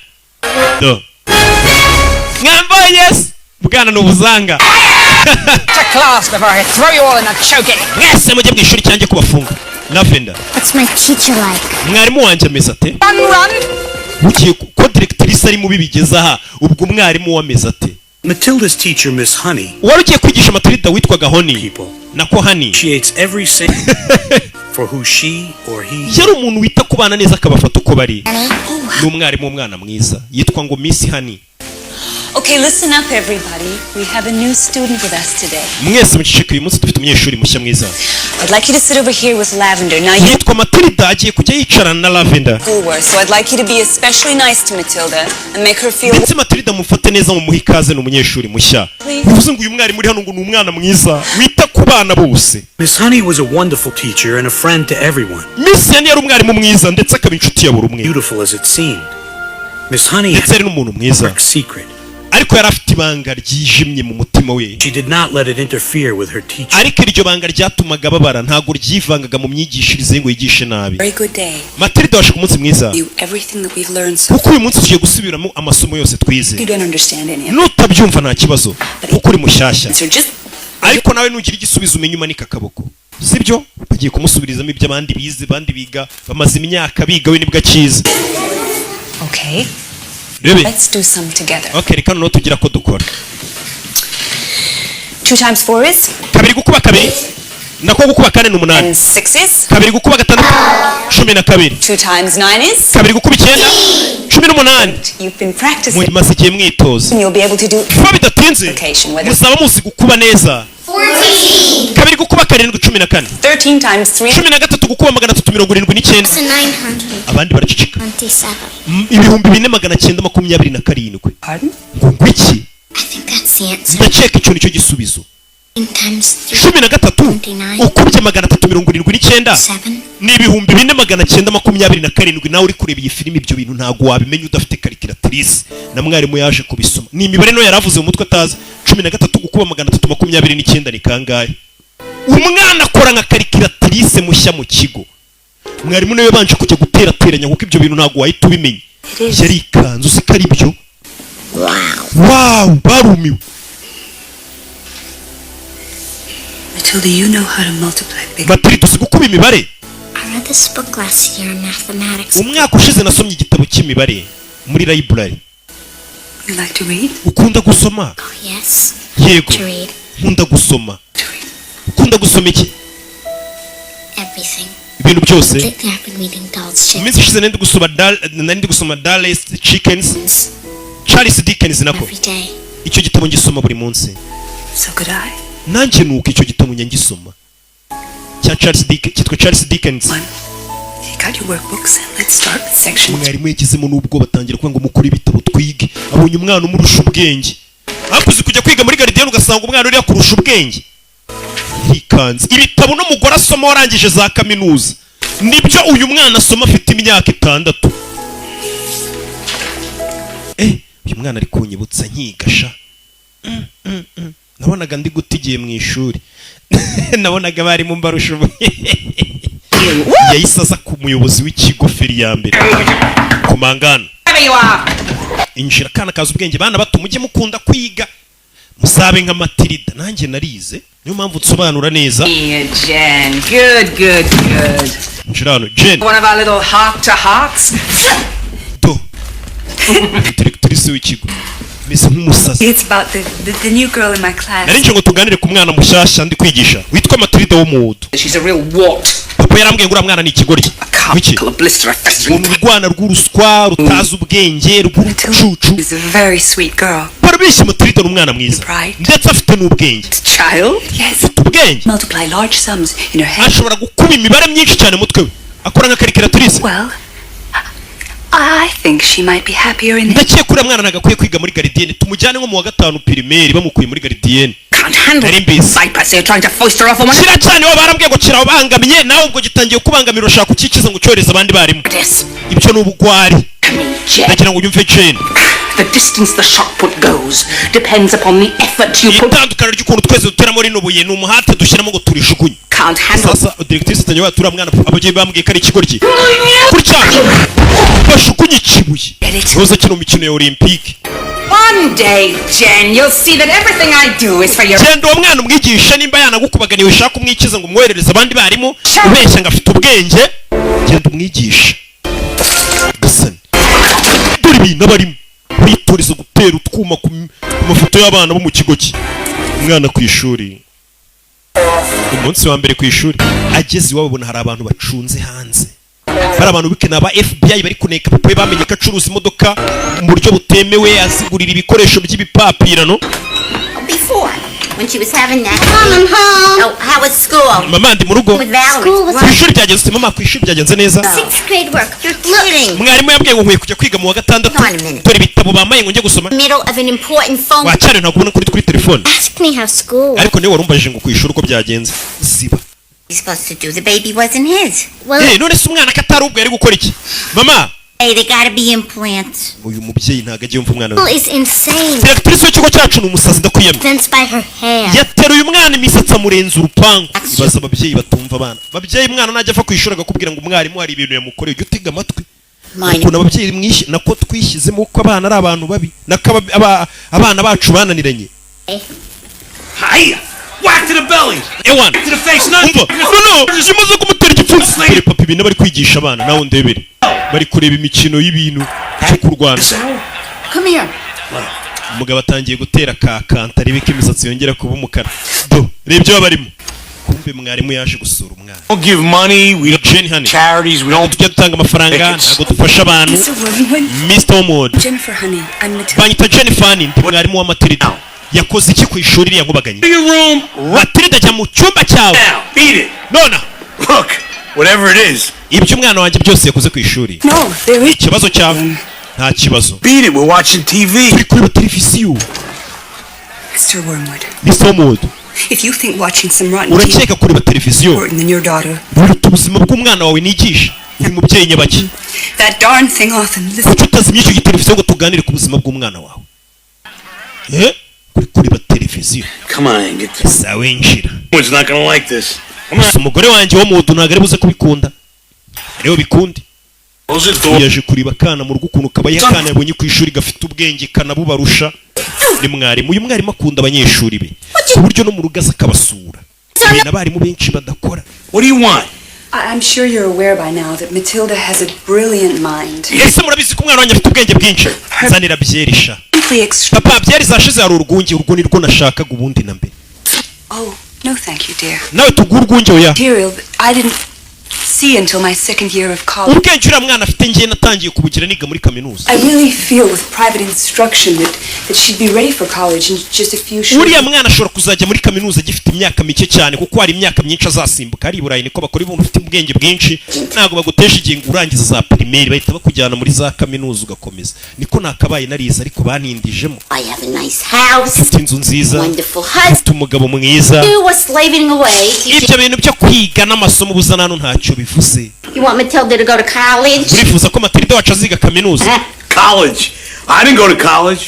Do. Mwambonye se. Bwana n'ubuzanga. To class before I throw you all in a chokey. Mwese mujye mu ishuri cyanjye kubafunga. Lavender. What's my teacher like? Mwarimu wanjye ameze ate? Run. Ugiye ko directrice ari mu bibigeza aha ubwo umwarimu wameze ate? Matilda's teacher, Miss Honey, Wari ugiye kwigisha Matilda witwaga Honey. people, Nako Honey. appreciates every single for who she or he Yari umuntu wita ku bana neza akabafata uko bari. Ni umwarimu w'umwana mwiza yitwa ngo Miss Honey. Okay, listen up everybody. We have a new student with us today. Mwese muceceke uyu munsi dufite umunyeshuri mushya mwiza. I'd like you to sit over here with Lavender. Now you Yitwa Matilda agiye kujya yicarana na Lavender. schoolwork, so I'd like you to be especially nice to Matilda and make her feel Ndetse Matilda mufate neza mu muha ikaze ni umunyeshuri mushya. Bivuze ngo uyu mwarimu uri hano ngo ni umwana mwiza wita ku bana bose. Miss Honey was a wonderful teacher and a friend to everyone, Miss Honey yari umwarimu mwiza ndetse akaba inshuti ya buri umwe. beautiful as it seemed. Miss Honey Ndetse had ari n'umuntu a mwiza. dark secret. Ariko yari afite ibanga ryijimye mu mutima we. She did not let it interfere with her teaching. Ariko iryo banga ryatumaga babara ntago ryivangaga mu myigishirize ngo yigishe nabi. very good day. Matilda washe ku munsi mwiza. You everything that we've learned so Kuko uyu munsi tugiye gusubiramo amasomo yose twize. you don't understand any of it. Nutabyumva nta kibazo kuko uri mushyashya. So just ariko nawe nugira igisubizo umenye umanika akaboko sibyo bagiye kumusubirizamo ibyo abandi bize bandi biga bamaze imyaka biga we nibwo akize. Okay. Rebe. Let's do some together. Okay, reka no tugira ko dukora. 2 times 4 is? Kabiri gukuba kabiri. Nako gukuba 4 ni 8. 6 is? Kabiri gukuba 5 12. 2 times 9 is? Kabiri gukuba 9 18. You've been practicing. Maze igihe mwitoza. You'll be able to do. Kuba bidatinze. Musaba musi gukuba neza. 14. Kabiri gukuba 7 14. 13 times 3. 13 gukuba 379. 900. Abandi baracicika. 27. Ibihumbi 4927. Pardon? I Ngwiki. think that's the answer. Ndakeka icyo nicyo gisubizo. 9 times 3. 13 ukubye 379 7. ni ibihumbi 4927. Nawe uri kureba iyi filime ibyo bintu ntago wabimenya udafite calculatrice na mwarimu yaje kubisoma. Ni imibare no yaravuze mu mutwe atazi. 13 gukuba 329 ni kangahe? Umwana akora nka calculatrice mushya mu kigo. Mwarimu nawe yabanje kujya guterateranya kuko ibyo bintu ntago wahita ubimenya. Yari ikanzu sikari byo. Wow, barumiwe. Matilda, you know how to multiply big. Matilda uzi gukuba imibare? I read this book last year in mathematics. Umwaka ushize nasomye igitabo cy'imibare muri library. You like to read? Ukunda gusoma? Oh, yes. Yego. To read. Nkunda gusoma. Ukunda gusoma iki? Everything. Ibintu byose. Lately I've been reading Dolls Chicken. Iminsi ishize nandi gusoma Dallas Chickens. Charles Dickens nako. Every day. Icyo gitabo ngisoma buri munsi. So could I. Nanjye nuko icyo gitabo nyangisoma. Cya Charles Dickens. You got your workbooks and let's start with section. Mwarimu yagizemo n'ubwo batangira kuvuga ngo mukore ibitabo twige. Abonye umwana umurusha ubwenge. Akuze kujya kwiga muri Gardienne ugasanga umwana uri kurusha ubwenge. Yikanze. Ibitabo no mugora asoma warangije za kaminuza. Nibyo uyu mwana asoma afite imyaka 6. Uyu mwana ari kunyibutsa nkigasha. Nabonaga ndi gutigiye mu ishuri. Nabonaga bari mu mbarusha. Yayisaza ku muyobozi w'ikigo feri ya mbere. Kumangana. Injira kana kaza ubwenge bana bato mujye mukunda kwiga. Musabe nka Matilda nanjye narize. Niyo mpamvu tsobanura neza. Jen, good. Njirano, Jen. One of our little heart-to-hearts. Do. Directrice w'ikigo. Mese nk'umusazi. It's about the new girl in my class. Nari nje ngo tuganire ku mwana mushyashya ndi kwigisha. Witwa Matilda wo mudo. She's a real wart. Papa yarambwiye ngo mwana ni ikigoryi. Wiki. Urwana rw'uruswa rutaza ubwenge rw'urucucu. She's a very sweet girl. Barabishi Matilda n'umwana mwiza. Ndetse afite n'ubwenge. Child? Yes. Ubwenge. Multiply large sums in her head. Ashobora gukuba imibare myinshi cyane mutwe we. Akora nka calculatrice. Well, I think she might be happier in Ndakiye kuri mwana nagakwiye kwiga muri Gardienne tumujyane nko mu wa 5 primaire bamukuye muri Gardienne. Can't handle it. Cypress, you're trying to foist her off on one. Kira cyane wa barambwiye ngo kira ubangamiye nawe ubwo gitangiye kubangamira ushaka kukikiza ngo cyoreza abandi barimo. Ibyo n'ubugwari. Ndagira ngo unyumve Jane. The distance the shot put goes depends upon the effort you put. Itandukana ry'ukuntu twese duteramo rino buye n'umuhate dushyiramo ngo turishukunye. Can't handle. Sasa directrice tanyawa tura mwana abageye bambwiye kari ikigoryi. Kurya. Bashukunye ikibuye. Roza kino mikino ya Olympique. One day, Jen, you'll see that everything I do is for your. Jen do mwana umwigisha nimba yanagukubaganiwe ushaka umwikiza ngo umwoherereze abandi barimo ubeshya ngo afite ubwenge. Genda umwigisha. Gasani. Dore ibintu abarimo. Witoriza gutera utwuma ku mafoto y'abana bo mu kigo cye. Umwana ku ishuri. Umunsi wa mbere ku ishuri ageze iwabo abona hari abantu bacunze hanze. Hari abantu bikena ba FBI bari kuneka papa bamenye ko acuruza imodoka mu buryo butemewe azigurira ibikoresho by'ibipapirano. Before, when she was having that. Mom, oh, how was school? Mama ndi mu rugo. Ku ishuri byagenze mama ku ishuri byagenze neza. 6th grade work. You're kidding. Mwarimu yambwiye ngo nkwiye kujya kwiga mu wa 6. Dore ibitabo bamaye ngo njye gusoma. Middle of an important phone. Wacyane ntagubona kuri telefone. Ask me how school. Ariko niwe warumbaje ngo ku ishuri uko byagenze. Ziba. He's supposed to do. The baby wasn't his. Well, none se umwana katari ubwo yari gukora iki? Mama. Hey, they gotta be implants. Uyu mubyeyi ntago agiye umva umwana we. School is insane. Directrice w'ikigo cyacu ni umusazi ndakwiyamye. Fenced by her hair. Yateruye umwana imisatsi amurenza urupangu. Ibaza ababyeyi batumva abana. Ababyeyi mwana najya afa ku ishuri agakubwira ngo umwarimu hari ibintu yamukoreye ujye utega amatwi. Ukuntu ababyeyi mwishi nako twishyizemo ko abana ari abantu babi. Nako abana bacu bananiranye. Hi. Whack to the belly. ewan To the face. umva no zimaze kumutera igipfunsi dore papa ibintu bari kwigisha abana nawe ndebere bari kureba imikino y'ibintu cyo kurwana Come here. umugabo atangiye gutera kakanta arebe ko imisatsi yongera kuba umukara do reba ibyo barimo kumbe mwarimu yaje gusura umwana Don't give money. We don't Jenny honey charities. We don't. tujya dutanga amafaranga ntabwo dufasha abantu Mr. Omod Jennifer, honey, I'm Matilda. banyita Jennifer honey ndi mwarimu wa Matilda yakoze iki ku ishuri iriya nkubaganye In your room. Matilda jya mu cyumba cyawe Now. Beat it. nona Look. Whatever it is. ibyo umwana wanjye byose yakoze ku ishuri No, there is. ikibazo cyawe nta kibazo Beat it. We're watching TV. turi kureba televiziyo Mr. Wormwood, Mr. Omod if you think watching some rotten TV is urakeka kureba televiziyo important than your daughter, biruta ubuzima bw'umwana wawe nigisha uri mubyeyi nyabaki that darn thing off and listen. kuki utazimya icyo giteleviziyo ngo tuganire ku buzima bw'umwana wawe kuri kureba televiziyo Come on. Get this. sawe njira One's not gonna like this. Come on. gusa umugore wanjye wo mu nzu ntabwo ari buze kubikunda rero bikundi Close the door. yaje kureba akana mu rugo ukuntu kabaye akana yabonye ku ishuri gafite ubwenge kanabubarusha ni mwarimu uyu mwarimu akunda abanyeshuri be ku buryo no mu rugo aza akabasura ibintu abarimu benshi badakora What do you want? I'm sure you're aware by now that Matilda has a brilliant mind. ese murabizi ko umwana wanjye afite ubwenge bwinshi nzanira byerisha Simply extra. papa byeri zashize hari urwunge urwo ni rwo nashakaga ubundi na mbere Oh, no, thank you, dear. nawe tugura urwunge oya Material that I didn't see until my second year of college. ubwenge uriya mwana afite ngiye natangiye kubugira niga muri kaminuza I really feel with private instruction that she'd be ready for college in just a few short uriya mwana ashobora kuzajya muri kaminuza agifite imyaka mike cyane kuko hari imyaka myinshi azasimbuka ari i burayi niko bakora ibintu ufite ubwenge bwinshi ntabwo bagutesha igihe ngo urangiza za pirimeri bahita bakujyana muri za kaminuza ugakomeza niko nakabaye narize ariko banindijemo I have a nice house, mfite inzu nziza wonderful husband. mfite umugabo mwiza You were slaving away. ibyo bintu byo kwiga n'amasomo ubuza nano ntacyo bivuze You want Matilda to go to college? urifuza ko Matilda wacu aziga kaminuza College. I didn't go to college.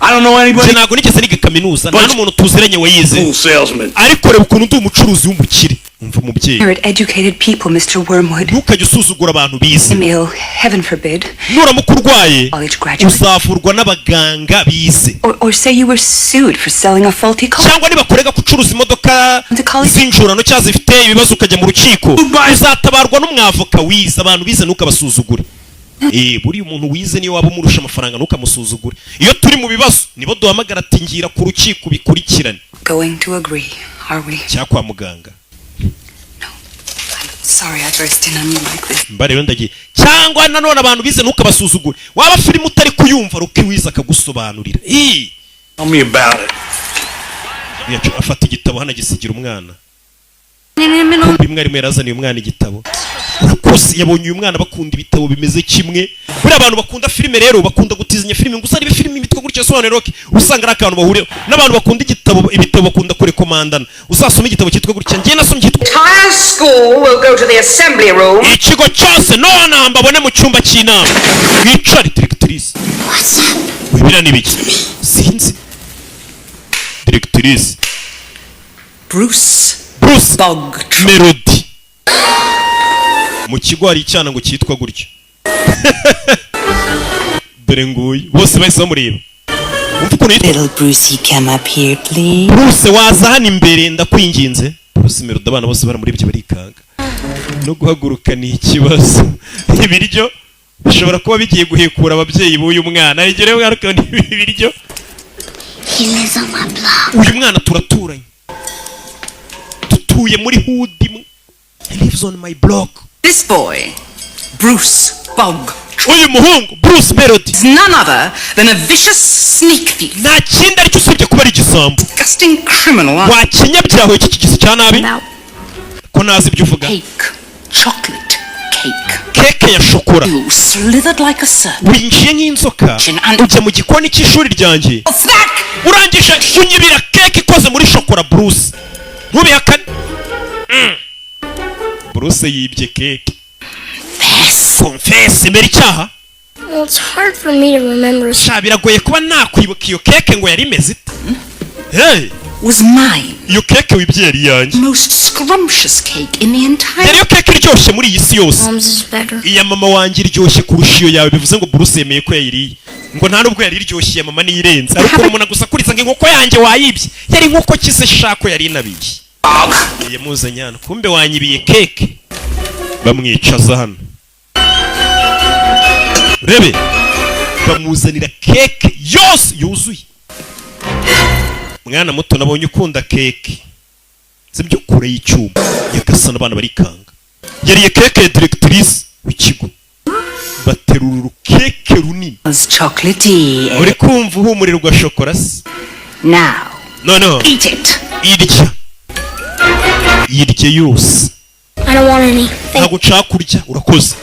I don't know anybody. nje ntabwo nigeze niga kaminuza nta n'umuntu tuziranye wayize Fool salesman. ariko reba ukuntu ndi umucuruzi w'umukire umva umubyeyi You're educated people, Mr. Wormwood. ntukajye usuzugura abantu bize I'm ill, heaven forbid. nuramuka urwaye College graduate. uzavurwa n'abaganga bize Or say you were sued for selling a faulty car. cyangwa nibakorega gucuruza imodoka z'injurano cyangwa zifite ibibazo ukajya mu rukiko uzatabarwa n'umwavoka wize abantu bize ntukabasuzugure buriya umuntu wize niyo waba umurusha amafaranga ntukamusuzugure iyo turi mu bibazo nibo duhamagara ati ngira ku rukiko bikurikirane Going to agree, are we? cyangwa kwa muganga Sorry I burst in on you like this. mbare rero ndagiye cyangwa nanone abantu bize ntukabasuzugure waba filime utari kuyumva ruki wize akagusobanurira Tell me about it. afata igitabo hano agisigira umwana kumva umwarimu yarazaniye umwana igitabo urakoze yabonye uyu mwana bakunda ibitabo bimeze kimwe buriya abantu bakunda filime rero bakunda gutizanya filime ngo usarebe filime imitwe gutya sobanura roke usanga ari akantu bahuriye n'abantu bakunda ibitabo bakunda kurekomandana uzasoma igitabo cyitwa gutya njye nasomye cyitwa Entire school will go to the assembly room. ikigo cyose none mbabone mu cyumba cy'inama wicare directrice wibira n'ibiki sinzi directrice Bruce Bog. Melody mu kigo hari icyana ngo cyitwa gutyo dore nguyu bose bahise bamureba umva ukuntu yitwa Little Brucey, come up here, please. Bruce waza hano imbere ndakwinginze Bruce Melody abana bose baramurebye barikanga no guhaguruka ni ikibazo ibiryo bishobora kuba bigiye guhekura ababyeyi b'uyu mwana igere mwana kandi ibiryo He lives on my block. uyu mwana turaturanye dutuye muri hood imwe he lives on my block This boy, Bruce Bog, uyu muhungu Bruce Melody is none other than a vicious sneak thief. nta kindi aricyo usibye kuba ari igisambo Disgusting criminal. wakinyabyaho iki kigisi cya nabi ko nazi ibyo uvuga Cake. Chocolate cake. keke ya shokora You slithered like a serpent. winjiye nk'inzoka ujya mu gikoni cy'ishuri ryanjye urangije unyibira keke ikoze muri shokora Bruce ntubihakane Bruce yibye keke confess mbere icyaha Well, it's hard for me to remember. sha biragoye kuba nakwibuka iyo keke ngo yari imeze ite hey Was mine. iyo keke wibye yari yanjye Most scrumptious cake in the entire. yari iyo keke iryoshye muri iyi si yose Mom's is better. iya mama wanjye iryoshye kurusha iyo yawe bivuze ngo Bruce yemeye ko yayiriye ngo nta nubwo yari iryoshye mama niyirenze ariko umuntu agusakuriza ngo inkoko yanjye wayibye yari inkoko kise shako yari inabiye yamuzanye hano kumbe wanyibiye keke bamwicaza hano rebe bamuzanira keke yose yuzuye mwana muto nabonye ukunda keke sibyo kure y'icyuma yagasana abana barikanga yariye keke directrice w'ikigo baterura keke runini chocolatey uri kumva uhumurira rwa shokora se no eat it yirye yose I don't want any. ntabwo nshaka kurya urakoze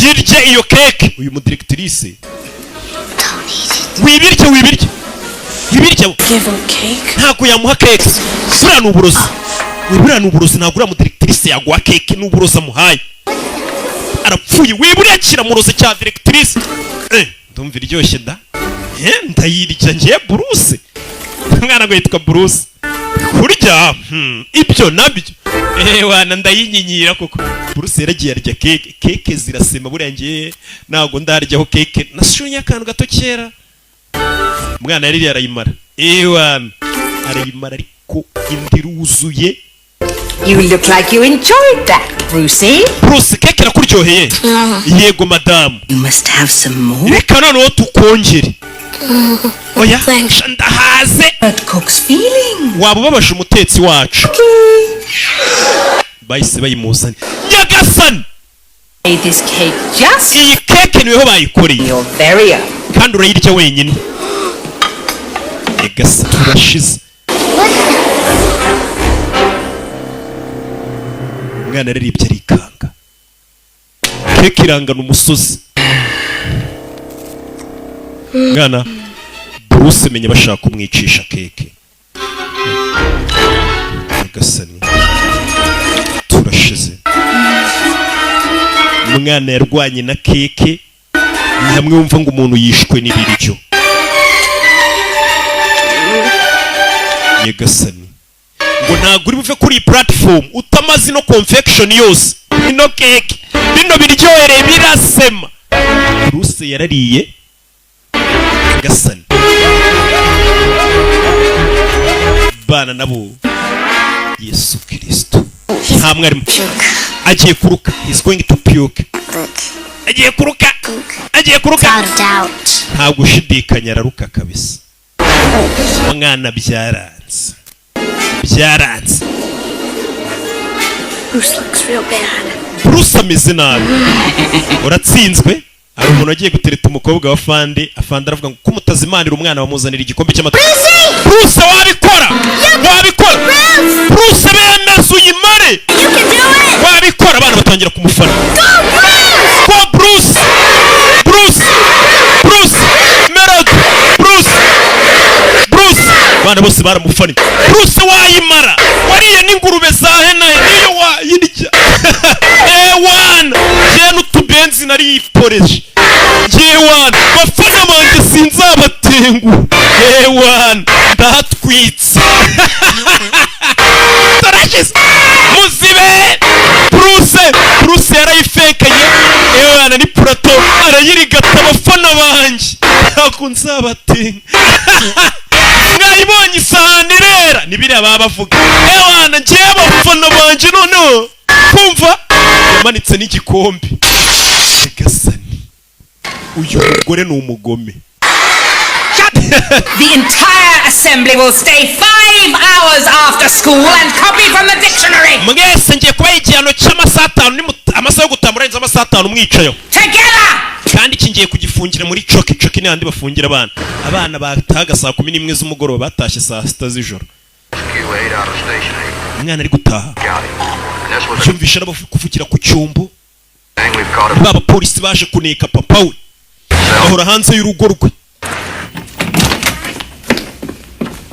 yirye iyo keke uyu mudirectrice wibirye Give him cake. ntabwo yamuha keke buriya ni uburozi ntabwo uriya mudirectrice yaguha keke n'uburozi amuhaye arapfuye wiburiye akira murozi cya directrice ndumva iryoshye da ndayirya ngiye Bruce umwana ngo yitwa Bruce kurya ibyo nabyo wana ndayinyinyira koko Bruce yaragiye arya keke zirasema buriya ngiye ntabwo ndaryaho keke nashonye akantu gato kera umwana yari arayimara wana arayimara ariko indiruzuye. You look like you enjoyed that, Brucey. Bruce, keke rakuryoheye? Yego madam. You must have some more. Reka noneho tukongere. Oya, ndahaze. But Cook's feeling. Waba ubabasha umutetsi wacu. Bahise bayimuzana. Nyagasani! This cake just. Iyi keke niweho bayikoreye. You're very own. Kandi urayirya wenyine. Nyagasani turashize. Umwana araribye arikanga. Keke irangana umusozi. Mwana Bruce menye bashaka kumwicisha keke. Nyagasani turashize. Umwana yarwanye na keke ni hamwe wumva ngo umuntu yishwe n'ibiryo. Nyagasani ngo ntabwo uri buve kuri platform utamazi no confection yose ino keke bino biryohere birasema. Bruce yarariye. Nyagasani bana nabo Yesu Kristo nta mwarimu agiye kuruka. He's going to puke. Agiye kuruka. Nta gushidikanya araruka kabisa. Mwana byaranze. Bruce looks real bad. Bruce ameze nabi. Uratsinzwe. Hari umuntu agiye gutereta umukobwa wa Fande. Afande aravuga ngo kumutazimanira umwana bamuzanira igikombe cy'amata. Bruce wabikora. Bruce bemeza uyimare. Wabikora abana batangira kumufana. Go Bruce. Merod. Bruce. Bana bose baramufana. Bruce wayimara. Wariye n'ingurube za hena niyo wayirya. Ewan. Je n'utubenzi nari iporeje. Ewan. Bafana banje sinzabatengu. Ewan. Ndatwitse. Tarashis. Muzibe. Bruce yarayifekanye. Ewan ni prato arayirigata abafana banje. Ntabwo nzabatenga. Mwayibonye isahani rera nibiriya baba bavuga. Ewana ngiye abafana banje noneho kumva yamanitse n'igikombe. Nyagasani uyu mugore ni umugome. The entire assembly will stay 5 hours after school and copy from the dictionary. Mwese ngiye kubaha igihano cy'amasaha 5 amasaha yo gutamurenza amasaha 5 mwicayo. Together. Kandi kingiye kugifungira muri coki n'andi bafungira abana bataga saa 11 z'umugoroba batashye saa 6 z'ijoro. Umwana ari gutaha yumvisha kuvukira ku cyumbo. Baba polisi baje kuneka papa we ahora hanze y'urugo rwe.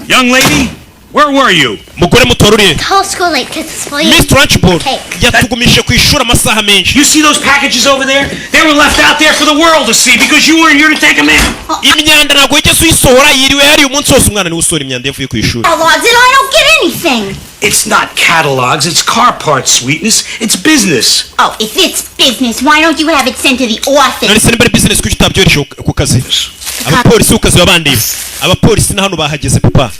Young lady, Where were you? mugore mutoruriye The whole school ate kisses for you. Miss Trunchbull Cake. yatugumije ku ishuri amasaha menshi. You see those packages over there? They were left out there for the world to see because you weren't here to take them in. Imyanda ntabwo yigeze uyisohora, yiriwe hari umunsi wose umwana niwe usohora imyanda yavuye ku ishuri. Catalogs and I don't get anything. It's not catalogs, it's car parts, sweetness. It's business. Oh, if it's business, why don't you have it sent to the office? None se niba business kuki utabyohereje ku kazi? Abapolisi ku kazi babandiye. Abapolisi na hano bahageze papa.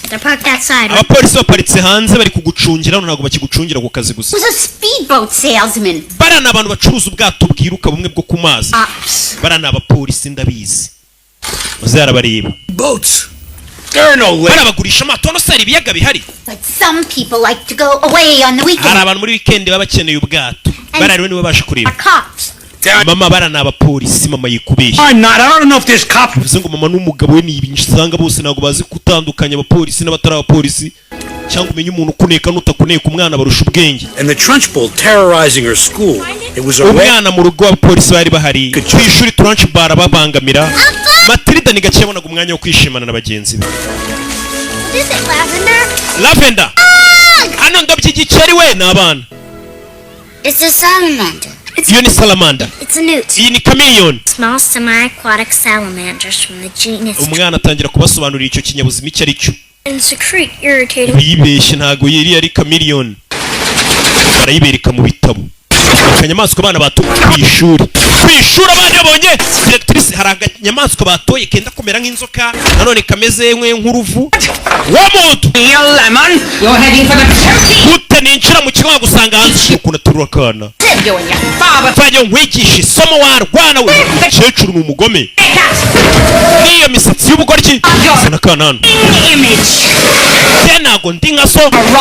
They're parked outside. Abapolisi baparitse hanze bari kugucungira, ntabwo bakigucungira ku kazi gusa. Who's a speedboat salesman? Bara ni abantu bacuruza ubwato bwiruka bumwe bwo ku mazi. Bara ni abapolisi ndabizi. Uzarabareba. Boats. There are no lakes. Barabagurisha amato no sari ibiyaga bihari. But some people like to go away on the Hari weekend. abantu muri weekend baba bakeneye ubwato. Bara rero niwe basha kureba. Are cops. Mama bara ni abapolisi, mama yikubeshye. I'm not. I don't know if there's cops. Bivuze ngo mama n'umugabo we ni ibintu usanga bose ntabwo bazi gutandukanya abapolisi n'abatari abapolisi, cyangwa umenye umuntu ukuneka n'utakuneka, umwana barusha ubwenge. And the Trunchbull terrorizing her school. It was a umwana mu rugo abapolisi bari bahari ku ishuri. Trunchbull babangamira. Matilda ni gake yabonaga umwanya wo kwishimana na bagenzi be. Is it lavender? Lavender. Hano ndabyigikeri we n'abana. It's a salamander. Iyo ni salamander. It's a newt. Iyi ni chameleon. Small semi-aquatic salamanders from the genus. Umwana atangira kubasobanurira icyo kinyabuzima icyo ari cyo. And secrete irritating. Yibeshye ntago yari ari chameleon. Barayibereka mu bitabo. Akanyamaswa abana batoye ku ishuri. Ku ishuri abana babonye directrice hari akanyamaswa batoye kenda kumera nk'inzoka, nanone kameze nk'uruvu. Womuntu. Lemon, you're heading for the turkey. Gute ninjira mu kigo gusanga hanze ukuntu aturura kana. You and your father. Fanya nkwigisha isomo warwana we. Cecuru ni umugome. Niyo misatsi y'ubugoryi. Sana kana hano. Image. Ntago ndi nka so.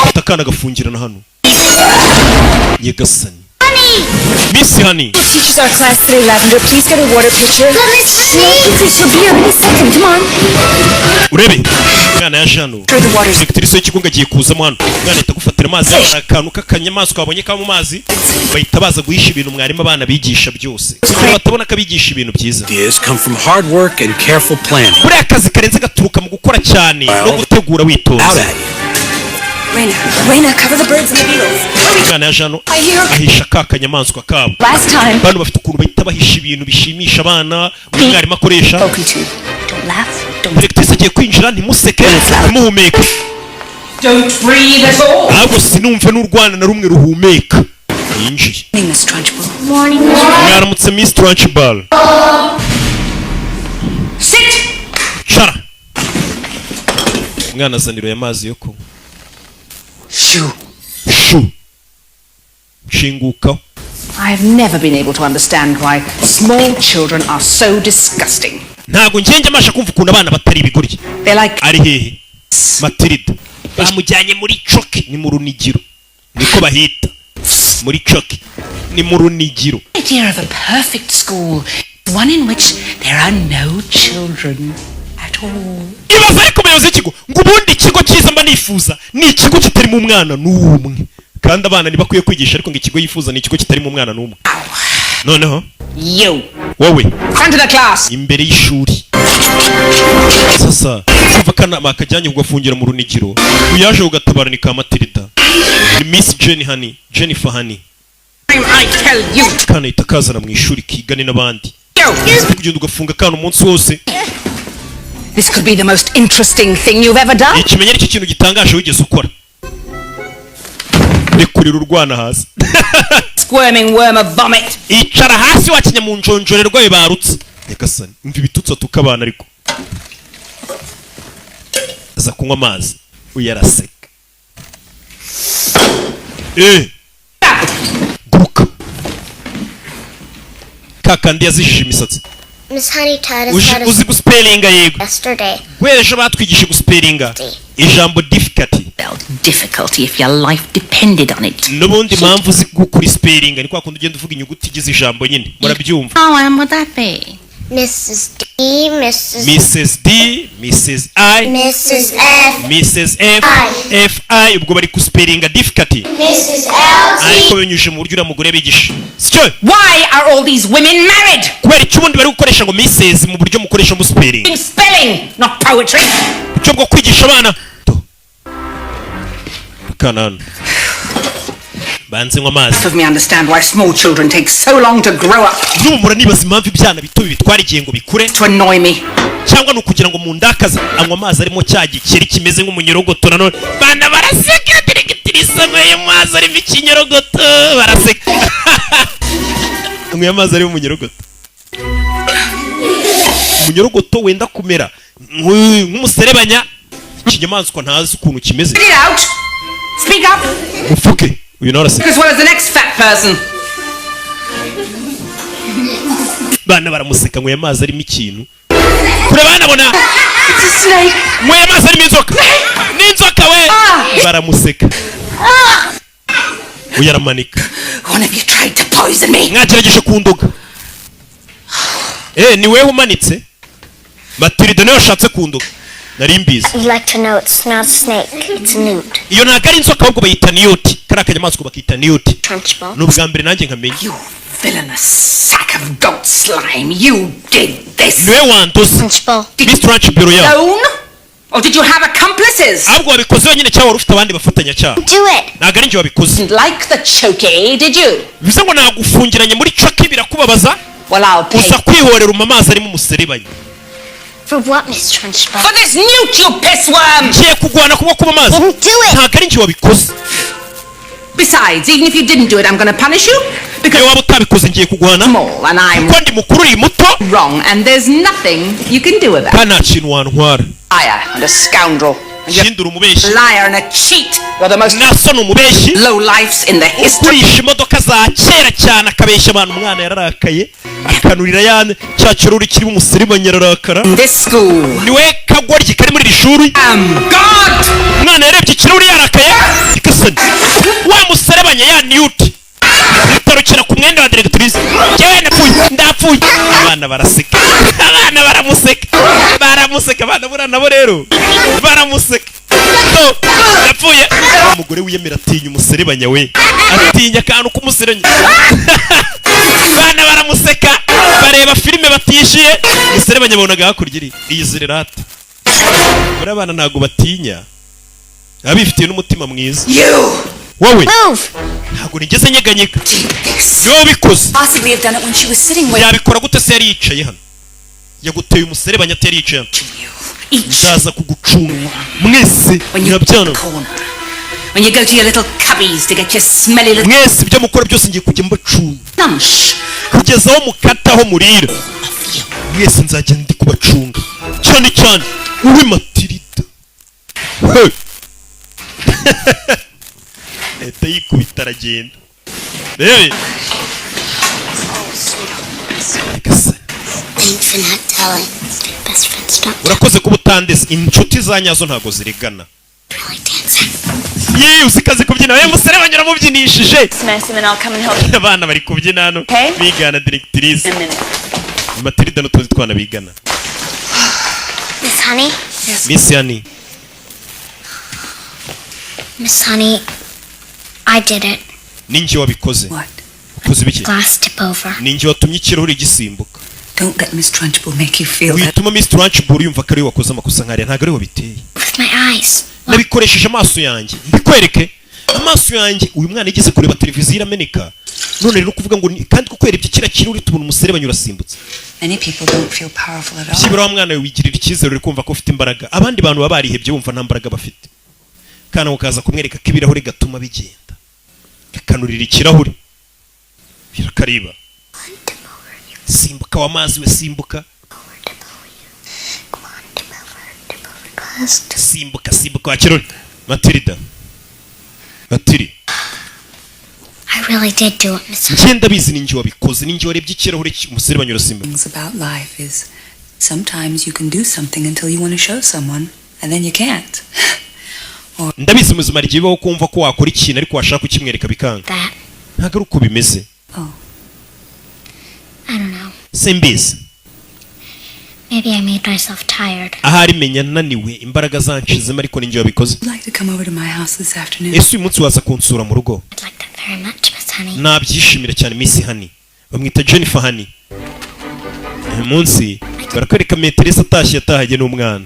Atakana gafungirana hano. Nyegasani. Miss Honey. Teachers our class today, Lavender. Please get a water pitcher. She'll be here in a second. Come on. Urebe. Mwana ya jano. Directrice y'ikigo ngagiye kuzamo hano. Mwana itagufatira amazi y'akantu k'akanyamaswa babonye ka mu mazi. Bahita baza guhisha ibintu mwarimu abana bigisha byose. Kugira batabona ko bigisha ibintu byiza. Ideas come from hard work and careful planning. Buri akazi karenze gaturuka mu gukora cyane no gutegura witonze. Raina, cover the birds and the beetles. Mwana ya jano ahisha ka kanyamaswa kabo. Last time. Bano bafite ukuntu bahita bahisha ibintu bishimisha abana umwarimu akoresha. Don't laugh. Don't. Directrice agiye kwinjira ntimuseke ntimuhumeke. Don't breathe at all. Ntabwo sinumve n'urwana na rumwe ruhumeka. Yinjiye. Miss Trunchbull. Morning. Mwaramutse Miss Trunchbull. Sit. Shara. Mwana azaniro y'amazi yo kunywa. Shu. Shinguka. I've never been able to understand why small children are so disgusting. Ntago njye amasha kumva ukuntu abana batari ibigoryi. They're like Ari hehe? Matilda. Bamujyanye muri choke ni mu runigiro. Niko bahita. Muri choke ni mu runigiro. idea of a perfect school, one in which there are no children at all. Ibaza ariko umuyobozi w'ikigo ngo ubundi ikigo cyiza mba nifuza ni ikigo kitarimo umwana n'umwe, kandi abana ntibakwiye kwigisha, ariko ngo ikigo yifuza ni ikigo kitarimo umwana n'umwe. Noneho You wowe front of the class imbere y'ishuri sasa kuva kanama akajyanye kugafungira mu runigiro uyaje ugatabara ni ka Matilda ni Miss Jennifer Honey. I tell you, kana itakazana mu ishuri kigane n'abandi kugenda ugafunga kana umunsi wose. This could be the most interesting thing you've ever done. Ikimenyero iki kintu gitangaje wigeze ukora. Rekurira urwana hasi. Squirming worm of vomit. Icara hasi wakinya mu njonjorerwa we barutse. Nyagasani umva ibitutso tukabana ariko. Aza kunywa amazi uyaraseka. Guruka. Kakandi yazishije imisatsi. Miss Honey taught us how to Uzi guspellinga yego. yesterday. Wejo batwigisha guspellinga. Ijambo difficulty. Difficulty if your life depended on it. Nubundi mpamvu uzi gukuri spellinga ni kwa kundi ugenda uvuga inyuguti igize ijambo nyine. Murabyumva. How would that be? Mrs. D, Mrs. D, Mrs. I, Mrs. F, Mrs. F, F.I. ubwo bari kuspellinga difficulty. Mrs. L, Ariko binyuje mu buryo uramugore bigisha. Sicyo? Why are all these women married? Kubera icyo ubundi bari gukoresha ngo Mrs. mu buryo mukoresha mu spelling. In spelling, not poetry. Cyo bwo kwigisha abana. kanana banze nywa amazi Let me understand why small children take so long to grow up. numura nibaza impamvu ibyana bito bitwara igihe ngo bikure To annoy me. cyangwa nukugira ngo mundakaze anywa amazi arimo cya gikeri kimeze nk'umunyorogoto nanone bana baraseka diregitirise ngo amazi arimo ikinyorogoto baraseka anywa amazi arimo umunyorogoto umunyorogoto wenda kumera nk'umuserebanya ikinyamaswa ntazi ukuntu kimeze. Get it out. Speak up. Ufuke uyu narase As well as the next fat person. bana baramuseka ngo amazi arimo ikintu kure bana bona It's a snake. ngo amazi arimo inzoka n'inzoka we baramuseka uyu aramanika. One of you tried to poison me. mwagerageje kundoga ni wewe umanitse Matilda niwe washatse kundoga nari mbizi. You'd like to know it's not a snake, it's a newt. iyo ntabwo ari inzoka ahubwo bayita newt kariya akanyamaswa bakita newt Trunchbull. ni ubwa mbere nanjye nkamenya. You villainous sack of goat slime. You did this. niwe wanduza Trunchbull. Miss Trunchbull ya Alone? Or did you have accomplices? ahubwo wabikoze wenyine cyangwa wari ufite abandi bafatanyacyaha. Do it. ntabwo ari njye wabikoze. Like the choky, did you? bivuze ngo nagufungiranye muri coki birakubabaza Well, I'll pay. uza kwihorera amazi arimo umuserebanya. For what, Miss Trunchbull? For this newt, you pissworm! ngiye kugwana kuba kuba amazi Didn't do it. ntabwo ari njye wabikoze. Besides, even if you didn't do it, I'm gonna punish you because iyo waba utabikoze ngiye kugwana I'm small and I'm kuko ndi mukuru uri muto wrong, and there's nothing you can do with that. kandi nta kintu wantwara. Liar and a scoundrel. And you're shindura umubeshyi a liar and a cheat. You're the most naso ni umubeshyi low lifes in the history. ugurisha imodoka za kera cyane akabeshya abantu umwana yararakaye akanurira yane cya kirori kirimo umuserebanya ararakara. In this school. niwe kagoryi kari muri iri shuri God! umwana yarebye ikirori yarakaye ikasani wa muserebanya ya newt utarukira ku mwenda wa directrice yewe ndapfuye abana baraseka abana baramuseka abana bura nabo rero baramuseka so ndapfuye umugore wiyemera atinya umuserebanya we atinya akantu k'umuserebanya abana baramuseka bareba filime batishiye umuserebanya babonaga hakurya iyi zirerata muri abana ntago batinya abifitiye n'umutima mwiza. wowe ntabwo nigeze nyeganyega niwe ubikoze. Possibly have done it when she was sitting with yabikora gute se yari yicaye hano yaguteye umuserebanya atari yicaye hano ndaza kugucunga mwese murabyana When you go to your little cubbies to get your smelly little mwese ibyo mukora byose ngiye kujya mbacunga lunch. kugeza aho mukataho murira mwese nzajya ndi kubacunga cyane cyane wowe Matilda leta yikubita aragenda rebe Thanks for not telling. Best friends don't urakoze kuba utandese inshuti za nyazo ntago zirigana. really dancing. yewe uzikaze kubyina we muserebanya uramubyinishije. Smash him and I'll come and help you. abana bari kubyina hano Okay. bigana directrice In a minute. Matilda n'utundi twana bigana. Miss Honey? Miss Yani Miss Honey, I did it. ninjye wabikoze. What? ukoze ibiki? Glass tip over. ninjye watumye ikirahuri gisimbuka. Don't let Miss Trunchbull make you feel that. wituma Miss Trunchbull yumva ko ari we wakoze amakosa nkariya ntabwo ari we wabiteye. With my eyes. nabikoresheje amaso yanjye mbikwereke amaso yanjye uyu mwana yigeze kureba televiziyo irameneka none rero kuvuga ngo kandi kukwera ibyo kira kiruri tubona umuserebanya urasimbutse. Many people don't feel powerful at all. byibura wa mwana wigirira icyizere uri kumva ko ufite imbaraga abandi bantu baba barihebye bumva nta mbaraga bafite kana ukaza kumwereka ko ibirahuri gatuma bigenda gakanurira ikirahuri birakariba simbuka w'amazi we simbuka simbuka wa kirori Matilda I really did do it, Miss Honey. ngenda bizi ninjye wabikoze ninjye warebye ikirahuri umuserebanya urasimbuka. Things about life is sometimes you can do something until you want to show someone and then you can't. ndabizi mu buzima rigiye bibaho kumva ko wakora ikintu ariko washaka kukimwereka bikanga That. ntabwo ari uko bimeze. I don't know. simbizi Maybe I made myself tired. ahari menya naniwe imbaraga zanshizemo ariko ninjye wabikoze. Would like to come over to my house this afternoon? ese uyu munsi waza kunsura mu rugo? I'd like that very much, Miss Honey. nabyishimira cyane Miss Honey bamwita Jennifer Honey. uyu munsi barakwereka Meteresa atashye yatahanye n'umwana.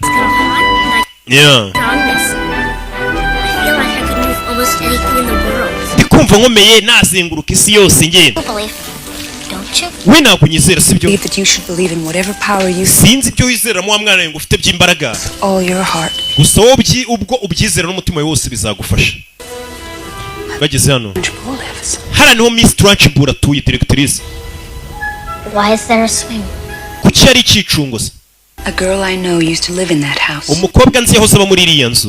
yeah I feel like I could move almost kumva nkomeye nazenguruka isi yose ngenda. We ntabwo unyizera sibyo? Sinzi ibyo wizera mu mwana wawe ngo ufite by'imbaraga. Gusa wowe ubwo ubyizera n'umutima wawe wose bizagufasha. Bageze hano. Hara niho Miss Trunchbull atuye directrice. Why is there a swing? Kuki ari ikicungo se? A girl I know used to live in that house. Umukobwa nzi yahoze aba muri iriya nzu.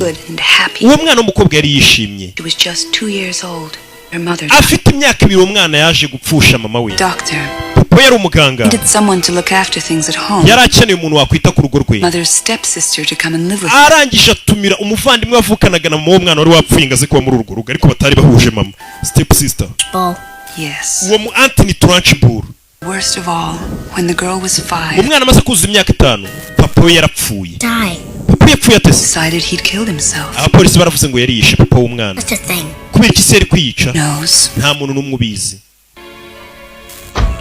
Uwo mwana w'umukobwa yari yishimye. She was just 2 years old. Her mother. Afite imyaka 2 umwana yaje gupfusha mama we. Doctor. Papa yari umuganga. Needed someone to look after things at home. Yari akeneye umuntu wakwita ku rugo rwe. Mother's stepsister to come and live with her. Arangije atumira umuvandimwe wavukanaga na mama w'umwana wari wapfuye ngaze kuba muri urwo rugo ariko batari bahuje mama. Stepsister. Yes. Uwo mu Anthony Trunchbull. Worst of all, when the girl was 5. Umwana amaze kuzuza imyaka 5, papa we yarapfuye. Papa yapfuye atese. Decided he'd killed himself. Abapolisi baravuze ngo yari yishe papa w'umwana. Kubera iki se yari kwiyica? Nta muntu n'umwe ubizi.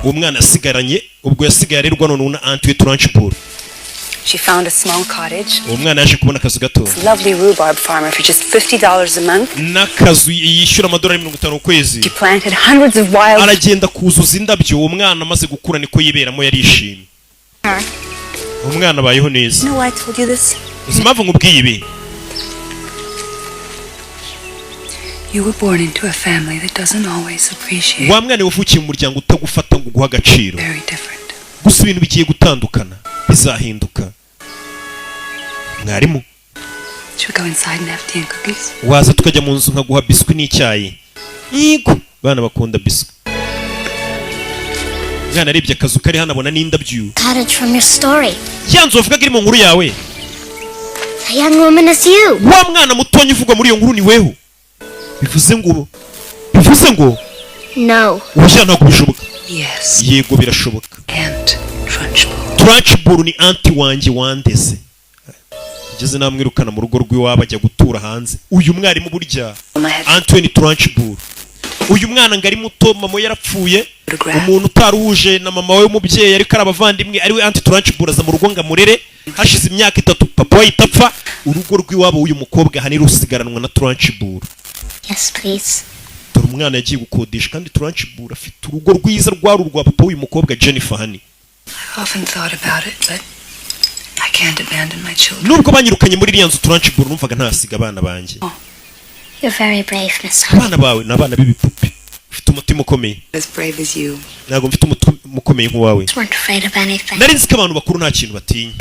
Uwo mwana asigaranye ubwo yasigaye arerwa none na Anthony Trunchbull. She found a small cottage. Uwo mwana yaje kubona akazu gato. Lovely rhubarb farmer for just $50 a month. N'akazu yishyura amadolari 50 ukwezi. She planted hundreds of wild. Aragenda kuzuza indabyo. Uwo mwana amaze gukura niko yiberamo yarishimye. Umwana bayeho neza. No, I told you this. Uzimpamvu nkubwiye ibi. You were born into a family that doesn't always appreciate. Wa mwana wavukiye mu muryango utagufata ngo guha agaciro. Very different. Gusa ibintu bigiye gutandukana. Bizahinduka. Mwarimu. Should we go inside and have tea and cookies? Waza tukajya mu nzu nkaguha biswi n'icyayi. Yego. Bana bakunda biswi. Mwana arebye akazu kari hano abona n'indabyo. Cottage from your story. Yanzu uvuga iri mu nkuru yawe. The young woman is you. Wa mwana mutonyi uvugwa muri iyo nkuru ni weho. Bivuze ngo No. Ubushya ntabwo bishoboka. Yes. Yego birashoboka. Aunt Trunchbull. Trunchbull ni anti wanjye wandeze. Ngeze namwirukana mu rugo rw'iwabo ajya gutura hanze. Uyu mwarimu burya Anthony Trunchbull. Uyu mwana ngari muto mama yarapfuye. Umuntu utaruje na mama we umubyeyi ariko arabavandimwe ari we Anthony Trunchbull aza mu rugo ngamurere. Hashize imyaka 3 papa we itapfa. Urugo rw'iwabo uyu mukobwa hani rusigaranwa na Trunchbull. Yes, please. Dore umwana yagiye gukodesha kandi Trunchbull afite urugo rwiza rwa papa w'uyu mukobwa Jennifer hani. I've often thought about it, but I can't abandon my children. Nubwo banyirukanye muri iriya nzu Trunchbull numvaga ntasiga abana banjye. You're very brave, Miss Honey. Abana bawe n'abana b'ibipupe. Ufite umutima ukomeye. As brave as you. Ntabwo mfite umutima ukomeye nk'uwawe. Weren't afraid of anything. Nari nzi ko abantu bakuru nta kintu batinya.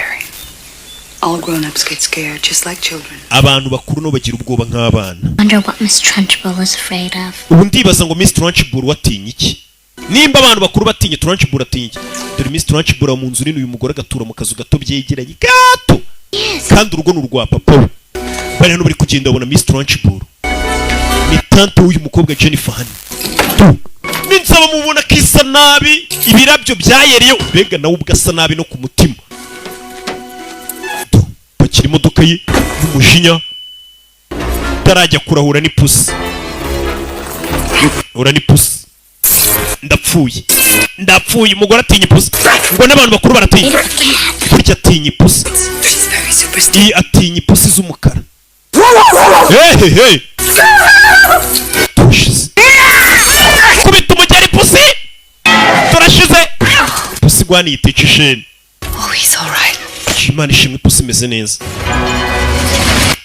All grown-ups get scared, just like children. Abantu bakuru no bagira ubwoba nk'abana. Wonder what Miss Trunchbull is afraid of. Ubu ndibaza ngo Miss Trunchbull watinya iki? Nimba abantu bakuru batinya Trunchbull atinya iki? Dore Miss Trunchbull mu nzu nini uyu mugore agatura mu kazu gato byegeranye gato. Kandi urugo ni urwa papa we. Bari hano bari kugenda babona Miss Trunchbull. Ni tante w'uyu mukobwa Jennifer hani. Ninsaba mubona kisa nabi ibirabyo byayeriyo bega nawe ubwasa nabi no ku mutima. Bakiri imodoka ye y'umujinya tarajya kurahura n'ipusi. Ura n'ipusi. Ndapfuye umugore atinya ipusi. Ngo n'abantu bakuru baratinya. Burya atinya ipusi. Iyi atinya ipusi z'umukara. Hey. Turashize. Kubita umugeri ipusi. Turashize. Ipusi gwani yitica isheni. Oh, he's all right. Imana ishimwe ipusi imeze neza.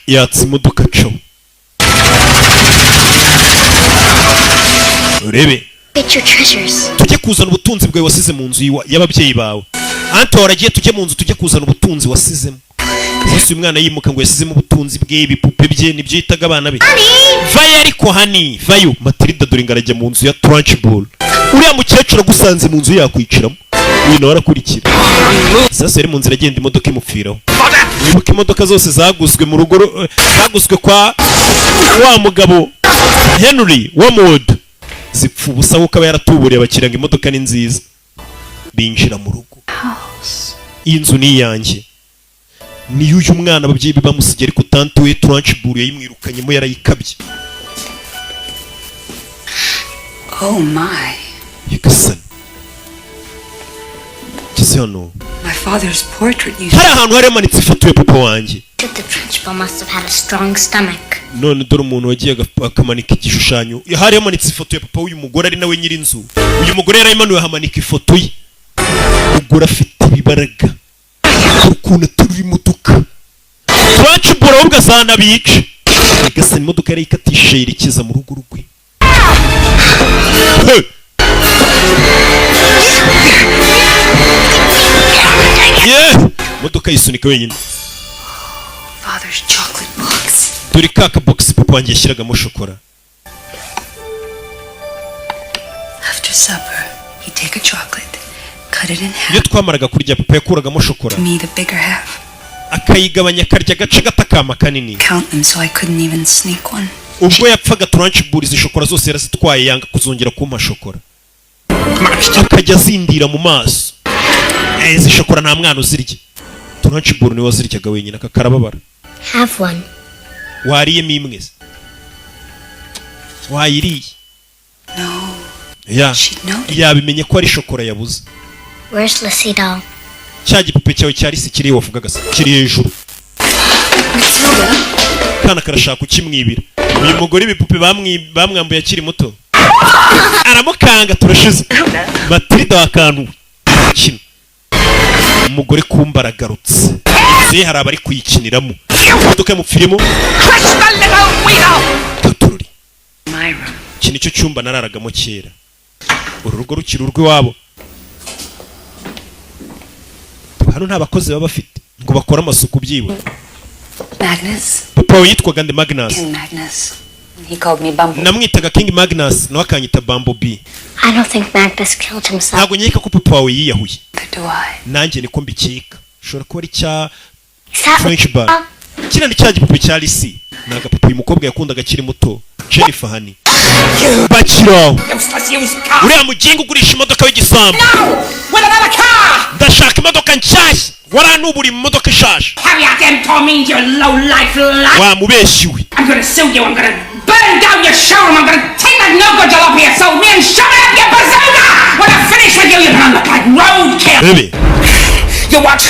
Yatse imodoka co. Urebe. Get your treasures. Tujye kuzana ubutunzi bwawe wasize mu nzu y'ababyeyi bawe. Anto waragiye tujye mu nzu tujye kuzana ubutunzi wasizemo. Uyu mwana yimuka ngo yasizemo ubutunzi bwe ibipupe bye nibyo yitaga abana be. Vayo ariko hani, vayo. Matilda dore ngarajya mu nzu ya Trunchbull. Uriya mukecuru agusanze mu nzu yakwiciramo. Uyu nawe arakurikira. Sasa yari mu nzira agenda imodoka imupfiraho. Wibuke imodoka zose zaguzwe mu rugo zaguzwe kwa wa mugabo Henry Wamwood. Zipfu ubusa kuko aba yaratuburiye abakiranga imodoka ni nziza. Binjira mu rugo. Iyi nzu ni iyanjye. Ni uyu mwana ababyeyi bamusigiye ariko tante we Trunchbull yayimwirukanyemo yarayikabye. Oh my. Yekasana. Kisi hano. My father's portrait, you hari ahantu hari hamanitse ifoto ya papa wanjye. The principal must have had a strong stomach. None dore umuntu wagiye akamanika igishushanyo, hari hamanitse ifoto ya papa w'uyu mugore ari nawe nyiri inzu. Uyu mugore yarayimanuye hamanika ifoto ye. Umugore afite ibibaraga, ukuntu turi imodoka twacibura ahubwo azana bica. Gasa imodoka yari ikatishe yerekeza mu rugo rwe. Modoka yisunika wenyine. Father's chocolate box. Dore kaka box papa wanjye yashyiragamo shokora. After supper, he'd take a chocolate, cut it in half. Iyo twamaraga kurya papa yakuragamo shokora. Me the bigger half. Akayigabanya karya agace gatakama kanini. Count them so I couldn't even sneak one. Ubwo yapfaga turanchiburiza shokora zose yarazitwaye yanga kuzongera kumpa shokora. Akajya zindira mu maso. Izi shokora nta mwana uzirya. Turanchiburu ni waziryaga wenyine akakarababara. Have one. Wariye mimwe. Wayiriye. No. Ya. Yabimenye ko ari shokora yabuze. Where's Lucy doll? Cya gipupe cyawe cyari se kiri wavugaga se kiri hejuru. Kana karashaka ukimwibira. Uyu mugore ibipupe bamwambuye akiri muto. Aramukanga turashize. Matilda wakantu. Kino. Umugore kumbaragarutse. Se hari abari kuyikiniramo. Imodoka mupfiremo. Tutururi. Kino cyo cyumba nararagamo kera. Uru rugo rukiri urw'iwabo. Hano nta bakozi baba bafite ngo bakora amasuku byiwe. Magnus. Papa yitwaga nde Magnus. King Magnus. He called me Bumblebee. Namwitaga King Magnus no akanyita Bumblebee. I don't think Magnus killed himself. Ntabwo nyeka ko papa wawe yiyahuye. Do I? Nanjye niko mbikeka. Shora ko ari cya French bar. Kina ni cya gipupe cya Lisi. Naga papa uyu mukobwa yakundaga akiri muto. Jennifer Hani. Bakiro. Uriya mugingo ugurisha imodoka w'igisambu. Ndashaka imodoka nshyashya. Waranubura imodoka ishaje. Wa mubeshiwe. I'm gonna sue you. I'm gonna burn down your showroom. I'm gonna take that no-good job up here so me and shove it up your bazooka. When I finish with you, you're gonna look like roadkill. Baby. You what?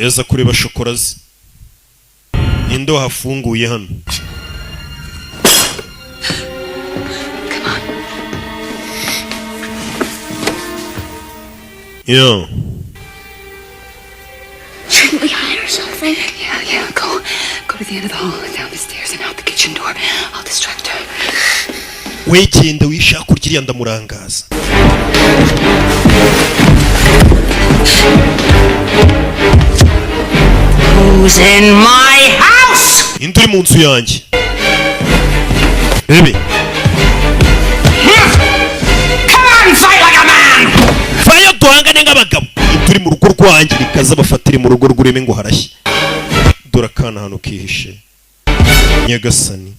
Yaza kureba shokora ze. Indo hafunguye hano. Yeah. Shouldn't we hide or something? Yeah. Go to the end of the hall, down the stairs, and out the kitchen door. I'll distract her. Wegenda wishaka kurya ndamurangaza. Who's in my house? Induri mu nzu yanjye. Baby. Come on, fight like a man. Fayo duhangane nk'abagabo. Induri mu rugo rwanjye bikaza bafatire mu rugo rw'ureme ngo harashye. Dora kana hano kihishe. Nyagasani.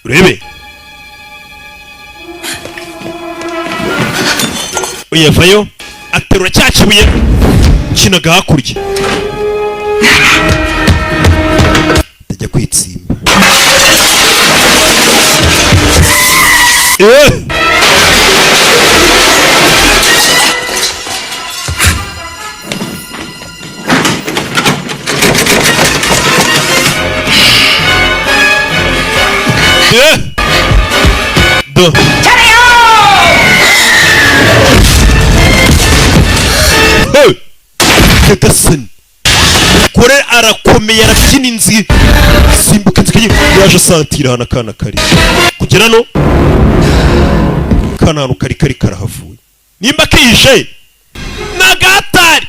Urebe. Oya vayo aterura cyakibuye kinaga hakurya. Tajya kwitsimba. Do. Nyagasani kore arakomeye arabyina inzi simbuka inzige yaje santira hana kana kari kugera no kana hano kari karahavuye nimba kije nagatari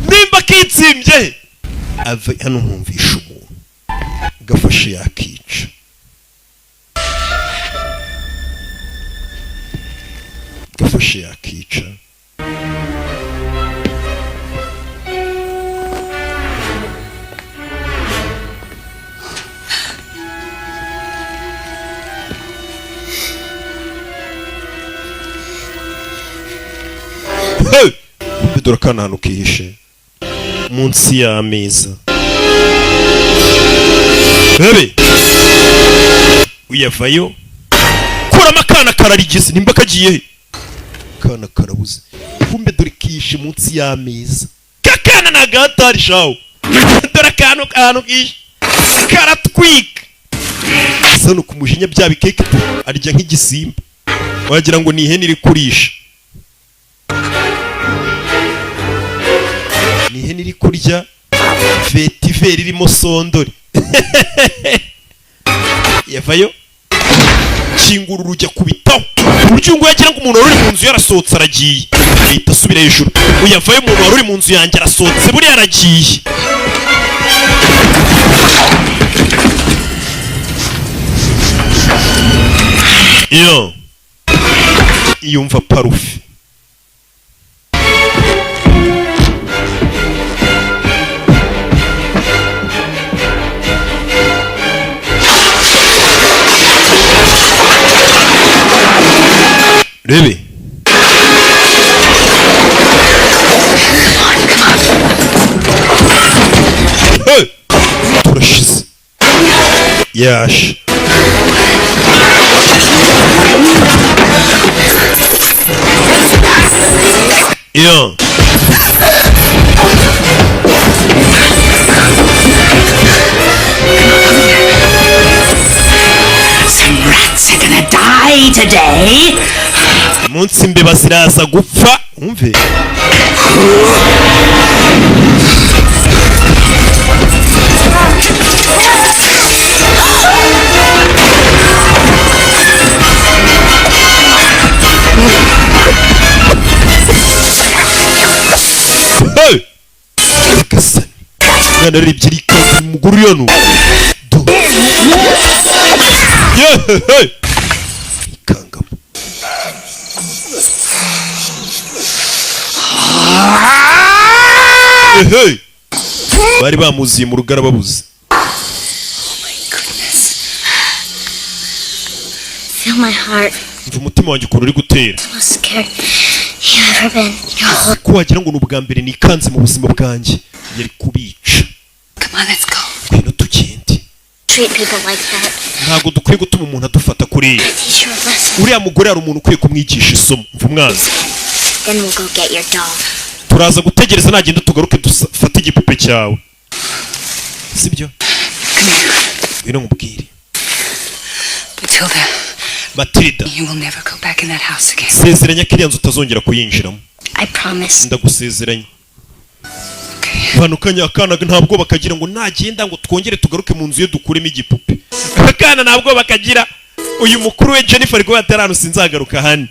nimba kitsimbye ave hano nkumvisha umuntu gafashe yakica gafashe yakica dore akana hano kihishe munsi y'ameza. Bebe uyavayo kuramo akana kararigeze nimba kagiye kana karabuze kumbe dore kihishe munsi y'ameza. Kakana nagatari shawo dore akantu kihishe karatwika sano kumujinya bya bikeke arya nk'igisimba wagira ngo ni ihene iri kurisha. Ni ihene iri kurya vetiveri irimo sondori. Yavayo kingura urujya kubitaho uburyo ngo yagira ngo umuntu wari uri mu nzu yarasohotse aragiye ahita asubira hejuru. Uyavayo umuntu wari uri mu nzu yanjye arasohotse buri yaragiye. Yo yumva parufe. Rebe hey! Turashize yash yo Some rats are gonna die today. munsi imbeba ziraza gupfa umve. Hey! Gasani mwana rebyiri ko muguru yano hey! Ikangamo hey! Bari bamuziye mu rugara babuze. Feel my heart. Mva umutima wanjye ukuntu uri gutera. Most scared you've ever been. Ko wagira ngo n'ubwa mbere nikanze mu buzima bwanjye yari kubica. Come on, let's go. Kwino tugende. Treat people like that. Ntago dukwiye gutuma umuntu adufata kuri. Uriya mugore ari umuntu ukwiye kumwigisha isomo. Mva umwanzi. Then we'll go get your doll. Turaza gutegereza nagenda tugaruke dufate igipupe cyawe. Sibyo? Wino nkubwire. Matilda. Matilda. You will never go back in that house again. Sezeranya kiriya nzu utazongera kuyinjiramo. I promise. Ndagusezeranya. Vanukanya akana ntabwo bakagira ngo nagenda ngo twongere tugaruke mu nzu yo dukuremo igipupe. Akana ntabwo bakagira uyu mukuru we Jennifer rwo yatarano sinzagaruka hano.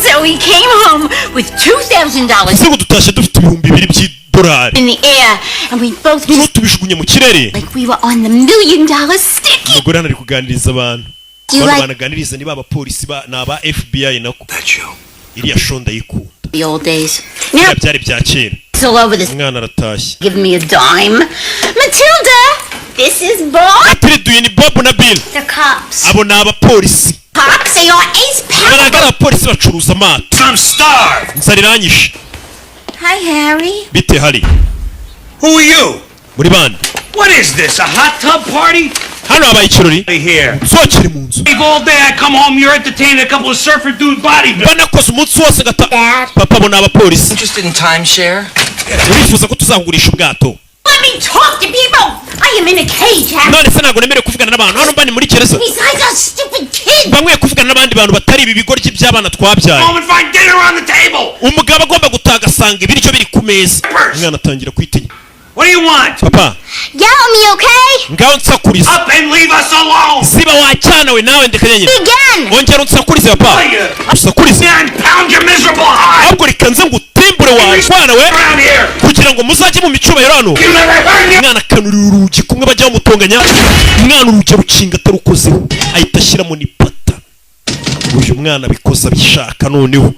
So we came home with $2,000 Sego dutashe dufite $2,000 by'idolari. in the air, and we both Duno tubishugunye mu kirere. like we were on the $1 million sticky. Umugore ari kuganiriza abantu. You like banaganiriza niba abapolisi n'aba FBI nako. Iriya shonda yikunda. The old days. Byari bya kera. It's all over this. Umwana aratashye. Give me a dime. Matilda, this is Bob. Atiriduye ni Bob na Bill. the cops. Abo ni abapolisi. Cops, they are ace Baragara abapolisi bacuruza amato. I'm starved. Nsariranyishe. Hi, Harry. Bite hari. Who are you? Muri bande. What is this, a hot tub party? Hano habaye ikirori. Here. Sokere mu nzu. All day I come home, you're entertaining a couple of surfer dude bodybuilders. Banakoze umunsi wose gata. Papa bo ni abapolisi. Interested in timeshare? Urifuza ko tuzagurisha ubwato. Let me talk to people. I am in a cage, Harry. None se ntabwo nemerewe kuvugana n'abantu hano mba ni muri gereza. Besides those stupid kids. Bamwe kuvugana n'abandi bantu batari ibi bigoryi by'abana twabyaye. Home and find dinner on the table. Umugabo agomba gutaga asanga ibiryo biri ku meza. Umwana atangira kwitinya. What do you want? Papa. Yell at me, okay? Ngaho nsakuriza. Up and leave us alone. Siba wacyana we nawe ndekanye nyine. Begin. Ongera unsakurize papa. Usakurize. And pound your miserable heart. Ahubwo rikanze ngo utimbure washwana we. Kugira ngo muzajye mu micubahiro hano. Umwana akanurira urugi kumwe bajya bamutonganya. Umwana urugi rukinga atarukozeho. Ahita ashyiramo n'ipata. Uyu mwana bikoza bishaka noneho.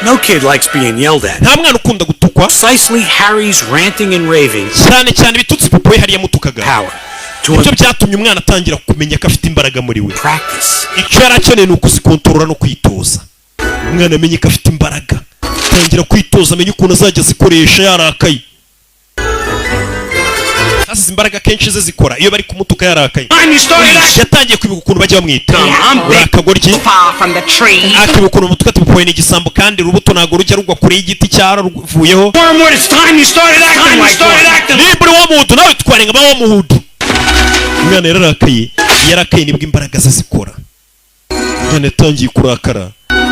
No kid likes being yelled at. Nta mwana ukunda gutukwa. Precisely Harry's ranting and raving. Cyane bitutsi papa we hariya mutukaga. Power. Ibyo byatumye umwana atangira kumenya ko afite imbaraga muri we. Practice. Icyo yari akeneye ni ukuzikontorora no kwitoza. Umwana amenye ko afite imbaraga. atangira kwitoza amenya ukuntu azajya zikoresha yarakaye. Hasi imbaraga kenshi ze zikora iyo bari kumutuka yarakaye. Yatangiye kwibuka ukuntu bajya bamwita urakagoryi, akibuka ukuntu umutwe tupoye n'igisambo kandi urubuto ntago rujya rugwa kure y'igiti cyararuvuyeho. Niburi wa muhudu nawe twarenga ba wa muhudu. Umwana yarakaye nibwo imbaraga ze zikora. Umwana yatangiye kurakara,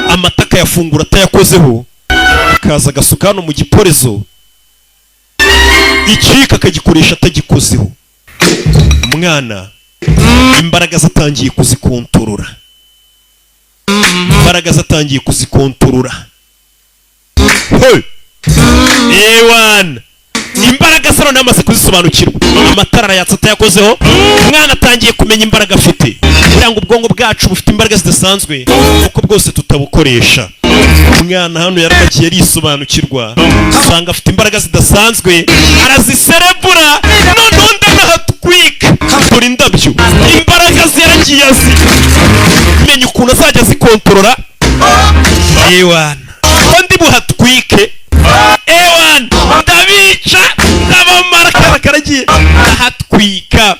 amataka yafungura atayakozeho, akaza agasuka hano mu giporezo, ikika akagikoresha atagikozeho. Umwana imbaraga zatangiye kuzikontorora, ewana imbaraga zaro namaze kuzisobanukirwa. Amatara arayatsa atayakozeho. Umwana atangiye kumenya imbaraga afite, kugira ngo ubwonko bwacu bufite imbaraga zidasanzwe kuko bwose tutabukoresha. Umwana hano yaramagiye arisobanukirwa, usanga afite imbaraga zidasanzwe, araziserebura. Noneho ndanahatwika dore indabyo, imbaraga ze yaragiye azi, menya ukuntu azajya azikontorora. Ewana undi buhatwike, ewana ndabica ndabamara. Karagiye ahatwika,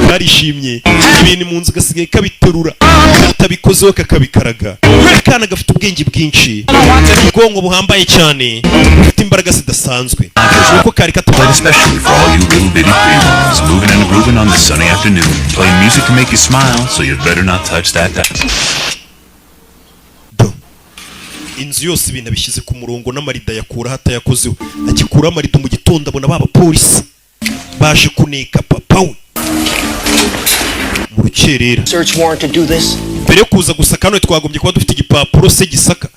karishimye. Ibintu mu nzu gasigaye kabiterura, katabikozeho kakabikaraga. Akana gafite ubwenge bwinshi, ubwonko buhambaye cyane, bufite imbaraga zidasanzwe. Nuko kari katubara especially for all you little bitty babies moving and grooving on this sunny afternoon, playing music to make you smile, so you'd better not touch that. Inzu yose ibintu bishyize ku murongo n'amarida yakura hatayakozeho. Agikura amarido mu gitondo abona baba polisi baje kuneka papa we mu rukerera. Search warrant to do this. Mbere kuza gusaka hano twagombye kuba dufite igipapuro se gisaka.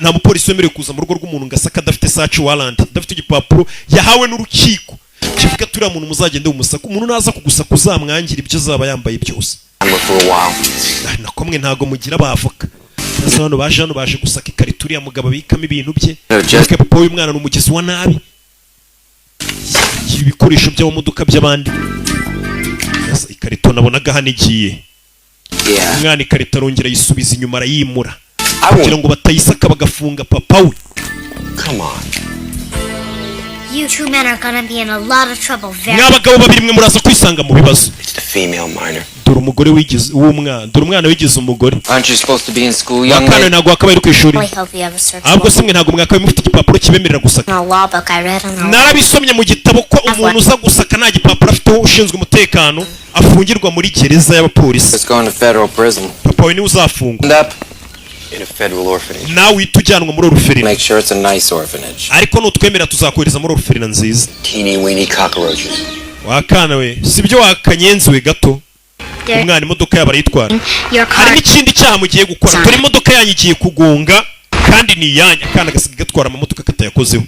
Nta mupolisi wemerewe kuza mu rugo rw'umuntu ngasaka adafite search warrant, adafite igipapuro yahawe n'urukiko kivuga turiya muntu muzagende umusaka. Umuntu naza kugusaka uzamwangira ibyo azaba yambaye byose. Nakomwe ntago mugira bavoka. Hano baje gusaka ikarito uriya mugabo abikamo ibintu bye. Papa w'umwana ni umugezi wa nabi, ibikoresho by'amodoka by'abandi. Ikarito nabonaga hano igiye, umwana ikarito arongera yisubiza inyuma arayimura kugira ngo batayisaka bagafunga papa we. You two men are gonna be in a lot of trouble very. Mwabagabo babiri mwe muraza kwisanga mu bibazo. Dore umugore wigize uw'umwana, dore umwana wigize umugore. Aren't you supposed to be in school, young lady? Akana ntago akabaye ku ishuri. Ahubwo simwe ntago mwakabaye mufite igipapuro kibemerera gusaka. Narabisomye mu gitabo ko umuntu uza gusaka nta gipapuro afite ushinzwe umutekano afungirwa muri gereza y'abapolisi. Papa we ni uzafungwa. In a federal orphanage. Nawe itujyanwa muri orphelinat. Make sure it's a nice orphanage. Ariko nutwemera tuzakohereza muri orphelinat nziza. Teeny weeny cockroaches. Wakana we, sibyo wakanyenzi we gato. Umwana imodoka yaba arayitwara. Hari n'ikindi cyaha mugiye gukora. Turi imodoka yanyu igiye kugonga kandi ni yanyu. Akana gasigaye gatwara amamodoka katayakozeho.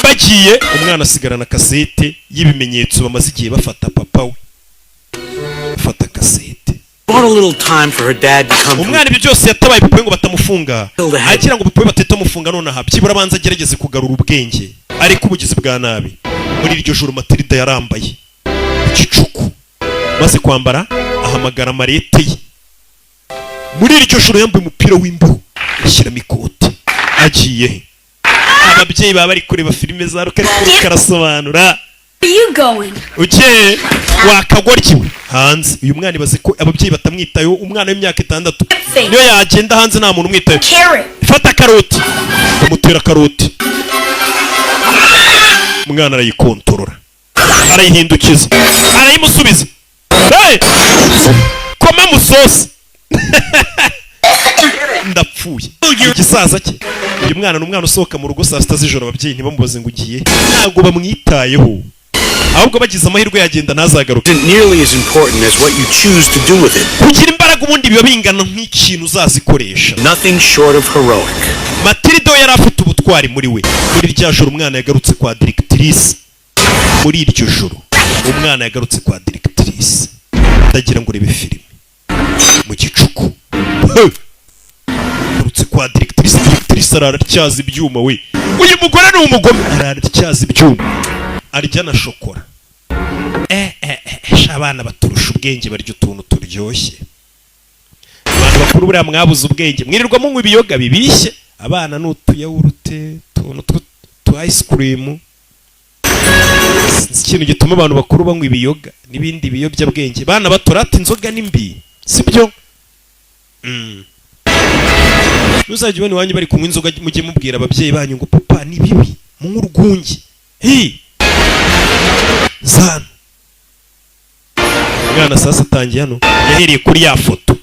Bagiye umwana asigarana kasete y'ibimenyetso bamaze igiye bafata papa we. Bafata kasete. Umwana ibyo byose yatabaye papa ngo batamufunga, agira ngo papa batetamufunga none aha byibura abanza agerageze kugarura ubwenge. Ariko ubugizi bwa nabi muri iryo joro Matilda yarambaye igicuku, maze kwambara ahamagara marete ye. Muri iryo joro yambaye umupira w'imbeho ashyiramo ikote, agiye. Ababyeyi baba bari kureba filime za karasobanura. Where are you going? Ugiye wakagoryiwe hanze. Uyu mwana ibaze ko ababyeyi batamwitayeho, umwana w'imyaka 6 niyo yagenda hanze nta muntu umwitayeho. Fata karoti, amutera karoti, umwana arayikontorora, arayihindukiza, arayimusubiza. Hey! Koma musosi. Ndapfuye. Igisaza cye. Uyu mwana n'umwana usohoka mu rugo saa 6 z'ijoro, ababyeyi ntibamubaze ngo ugiye. Ntago bamwitayeho. Ahubwo bagize amahirwe yagenda ntazagaruka. Nearly as important as what you choose to do with it. Kugira imbaraga ubundi biba bingana nk'ikintu uzazikoresha. Nothing short of heroic. Matilda yari afite ubutwari muri we. Muri iryo joro umwana yagarutse kwa directrice. Muri iryo joro umwana yagarutse kwa directrice. Ndagira ngo urebe filime mu gicuku. Yagarutse kwa directrice. Directrice araracyaza ibyuma we. Uyu mugore ni umugome, araracyaza ibyuma. Arya na shokora. Abana baturusha ubwenge barya utuntu turyoshye. Abana abantu bakuru buriya mwabuze ubwenge mwirirwa munywa ibiyoga bibishye abana n'utuyawurute tu ice cream ikintu gituma abantu bakuru banywa ibiyoga n'ibindi biyobyabwenge bana batorata inzoga nimbi sibyo nuzajye ubona iwanyu bari kunywa inzoga mujye mubwira ababyeyi banyu ngo papa ni bibi munywa urwungi zana umwana sasa atangiye hano yahereye kuri ya foto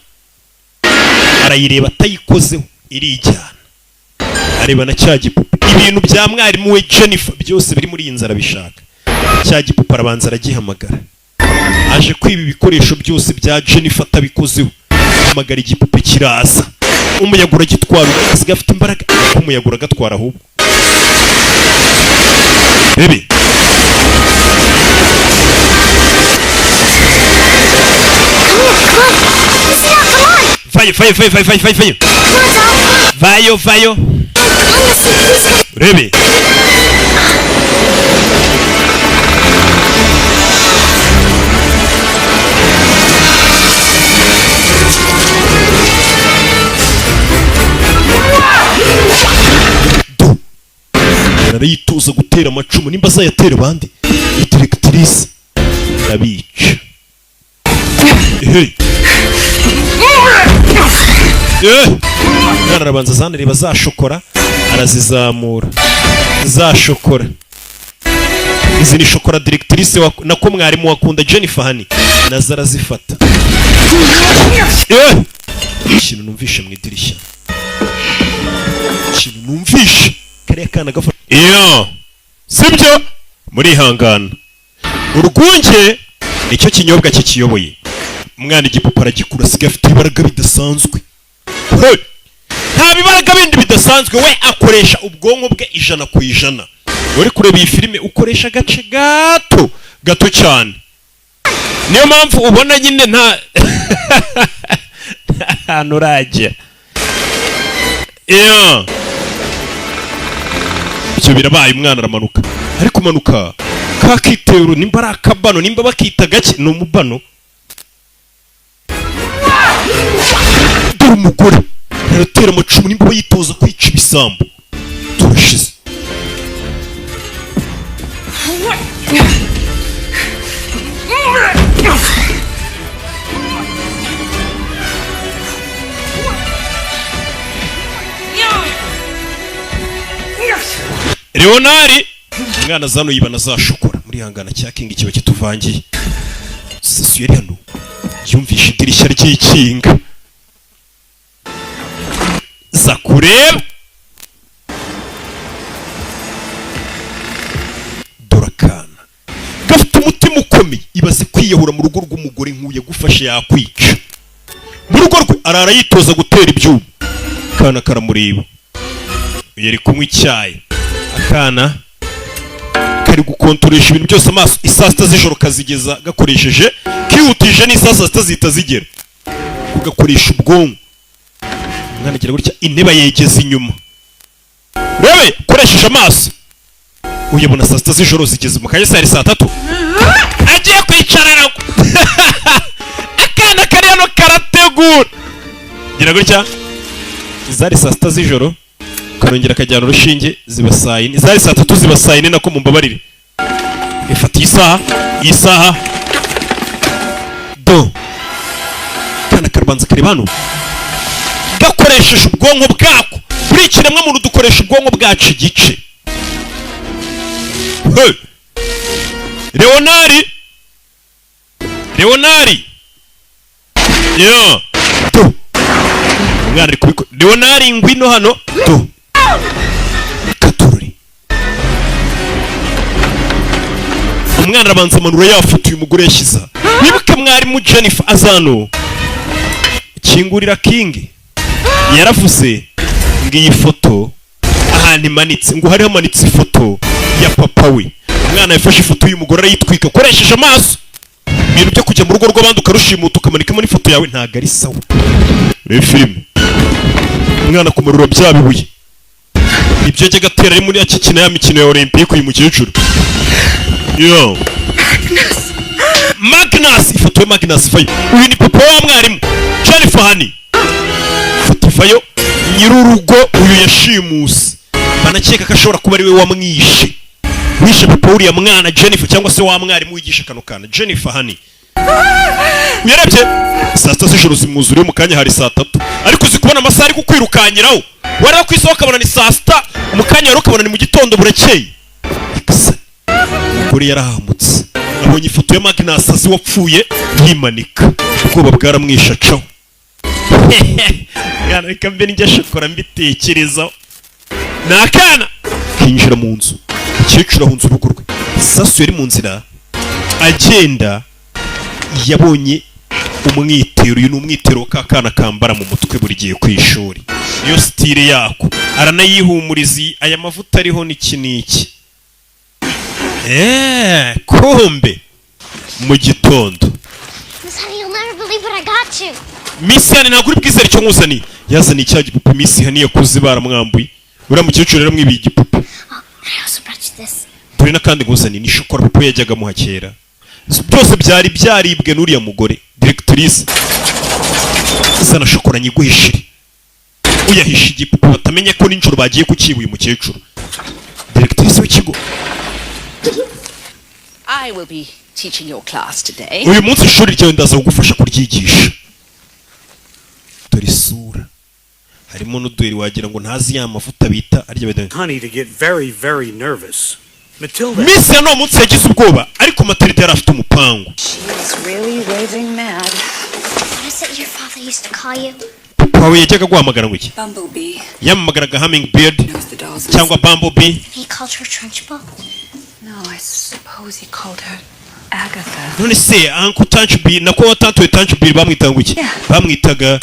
arayireba atayikozeho irijyana areba na cya gipupe ibintu bya mwarimu we Jennifer byose biri muri iyi nzara bishaka cya gipupe arabanza aragihamagara aje kwiba ibikoresho byose bya Jennifer atabikozeho hamagara igipupe kiraza umuyaga uragitwara asigaye afite imbaraga umuyaga uragatwara ahubwo bebe vayo rebe arayitoza gutera amacumu nimba azayatera abandi directrice arabica mwana arabanza zanareba za shokora arazizamura za shokora izi ni shokora directrice nako mwarimu wakunda Jennifer hani nazo arazifata ikintu numvishe mu idirishya ikintu numvishe kariya kana gafata sibyo murihangana urwunge nicyo kinyobwa kikiyoboye umwana igipupa aragikura asigaye afite ibibaraga bidasanzwe nta bibaraga bindi bidasanzwe we akoresha ubwonko bwe 100%. uri kureba iyi filime ukoresha agace gato cyane niyo mpamvu ubona nyine nta hantu urajya ibyo birabaye umwana aramanuka ariko umanuka kakitero nimba ari akabano nimba bakita gake ni umubano dore umugore aratera amacumu nimba bayitoza kwica ibisambo turashize Leonari umwana zano yibana za shokora muri hangana cya kingi kiba kituvangiye sasu yari hano yumvisha idirishya ry'ikinga za kureba dorakana gafite umutima ukomeye ibaze kwiyahura mu rugo rw'umugore nk'uye gufashe yakwica mu rugo rwe arara yitoza gutera ibyuma kana karamureba yari kunywa icyayi akana kari gukontoresha ibintu byose amaso isasta z'ijoro kazigeza gakoresheje kihutije n'isasta zita zigera kugakoresha ubwonko umwana agira gutya inteba yegeza inyuma rebe ukoresheje amaso uyabona sasta z'ijoro zigeze mu kanya saa 3 agiye kwicarana akana kari hano karategura gira gutya izari sasta z'ijoro karongera kajyana urushinge zibasayine zari 3 zibasayine nako mumbabarire ifata isaha do kana karbanza karibano gakoresheje ubwonko bwako buri kiremwa muntu dukoresha ubwonko bwacu igice Leonari do umwana ari kubikora Leonari ngwino hano do katururi umwana arabanza amanura yafoto uyu mugore yashyiza wibuke mwarimu Jennifer azano kingurira kingi yaravuze ngo iyi foto ahantu imanitse ngo hari hamanitse ifoto ya papa we umwana yafashe ifoto y'uyu mugore arayitwika akoresheje amaso ibintu byo kujya mu rugo rw'abandi ukarushimuta ukamanikamo n'ifoto yawe ntago ari sawa reba filime umwana kumarura bya bibuye ibyo ajya gatera ari muri akikina ya mikino ya Olympique uyu mukecuru Magnus ifoto ya Magnus fayo uyu ni papa wa mwarimu Jennifer hani akavayo nyir'urugo uyu yashimuse banakeka ko ashobora kuba ari we wamwishe wishe papa uriya mwana Jennifer cyangwa se wa mwarimu wigisha kano kana Jennifer hani uyarebye saa sita z'ijoro zimwuzuriye mu kanya hari saa tatu ariko uzi kubona amasaha ari kukwirukanyiraho wareba ku isoko ukabona ni saa sita mu kanya wari ukabona ni mu gitondo burakeye umugore yarahamutse abonye ifoto ya Magnus azi wapfuye yimanika ubwoba bwaramwishacaho mwana reka mbe njya shokora mbitekerezaho ni akana kinjira mu nzu umukecuru ahunze urugo rwe isasu yari mu nzira agenda yabonye umwitero uyu ni umwitero k'akana kambara mu mutwe buri gihe ku ishuri niyo style yako aranayihumuriza aya mavuta ariho n'iki kombe mu gitondo Miss Hani ntabwo uri bwizere icyo nkuzaniye yazaniye icya gipupe Miss Hani yakuze baramwambuye uriya mukecuru rero mwibiye igipupe dore n'akandi nkuzaniye ni shokora papa yajyaga muha kera byose byari byaribwe n'uriya mugore directrice isa na shokora nyiguhishire uyahisha igipupe batamenye ko n'injoro bagiye kukiba uyu mukecuru directrice w'ikigo I will be teaching your class today. uyu munsi ishuri ryawe ndaza kugufasha kuryigisha dore isura harimo n'uduheri wagira ngo ntazi ya mavuta bita arya bedanga Honey to get very, very nervous. Matilda. Miss ya no munsi yagize ubwoba ariko Matilda yari afite umupango. She's really raving mad. What is it your father used to call you? Pawe yajyaga guhamagara ngo iki? Bumblebee. Yamamagaraga hummingbird cyangwa bumblebee. He called her Trunchbull? No, I suppose he called her Agatha. None se Uncle Trunchbull nako Tante Trunchbull bamwitaga ngo iki? Bamwitaga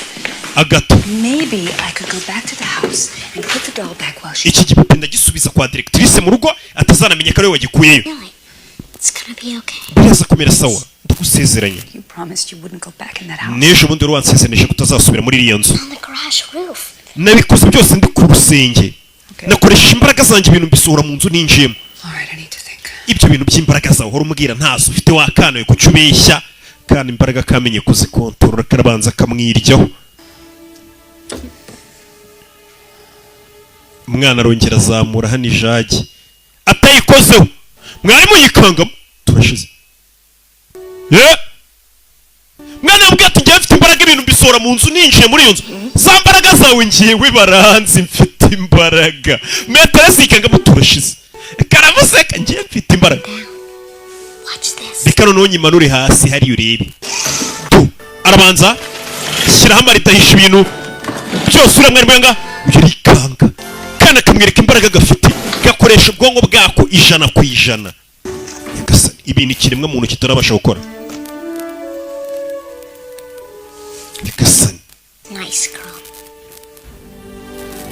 Agatha. Maybe I could go back to the house and put the doll back while she. Iki gipupe ndagisubiza kwa directrice mu rugo atazanamenye ko ari we wagikuyeyo. It's gonna be okay. Biraza kumera sawa ndagusezeranye. You promised you wouldn't go back in that house. N'ejo bundi wari wansezeranije kutazasubira muri iriya nzu. On the garage roof. Nabikoze byose ndi ku rusenge. Nakoresha imbaraga zanjye ibintu mbisohora mu nzu ninjiyemo. Ibyo bintu by'imbaraga zawe uhora umubwira ntazo ufite wakanawe kucyo ubeshya kandi imbaraga kamenye kuzikontorora karabanza kamwiryaho. Umwana arongera azamura hano ijagi atayikozeho mwarimu yikangamo turashize mwana mbwa ati njye mfite imbaraga ibintu mbisohora mu nzu ninjiye muri iyo nzu za mbaraga zawe ngiyewe baranzi mfite imbaraga meteresi yikangamo turashize karamuseka njye mfite imbaraga reka noneho nyimanure hasi hariya urebe arabanza shyiraho amarita ahisha ibintu byose uriya mwarimu yanga ibyo rikanga kandi akamwereka imbaraga gafite gakoresha ubwonko bwako 100%. Ibintu kiremwa muntu kitarabasha gukora. Nice girl.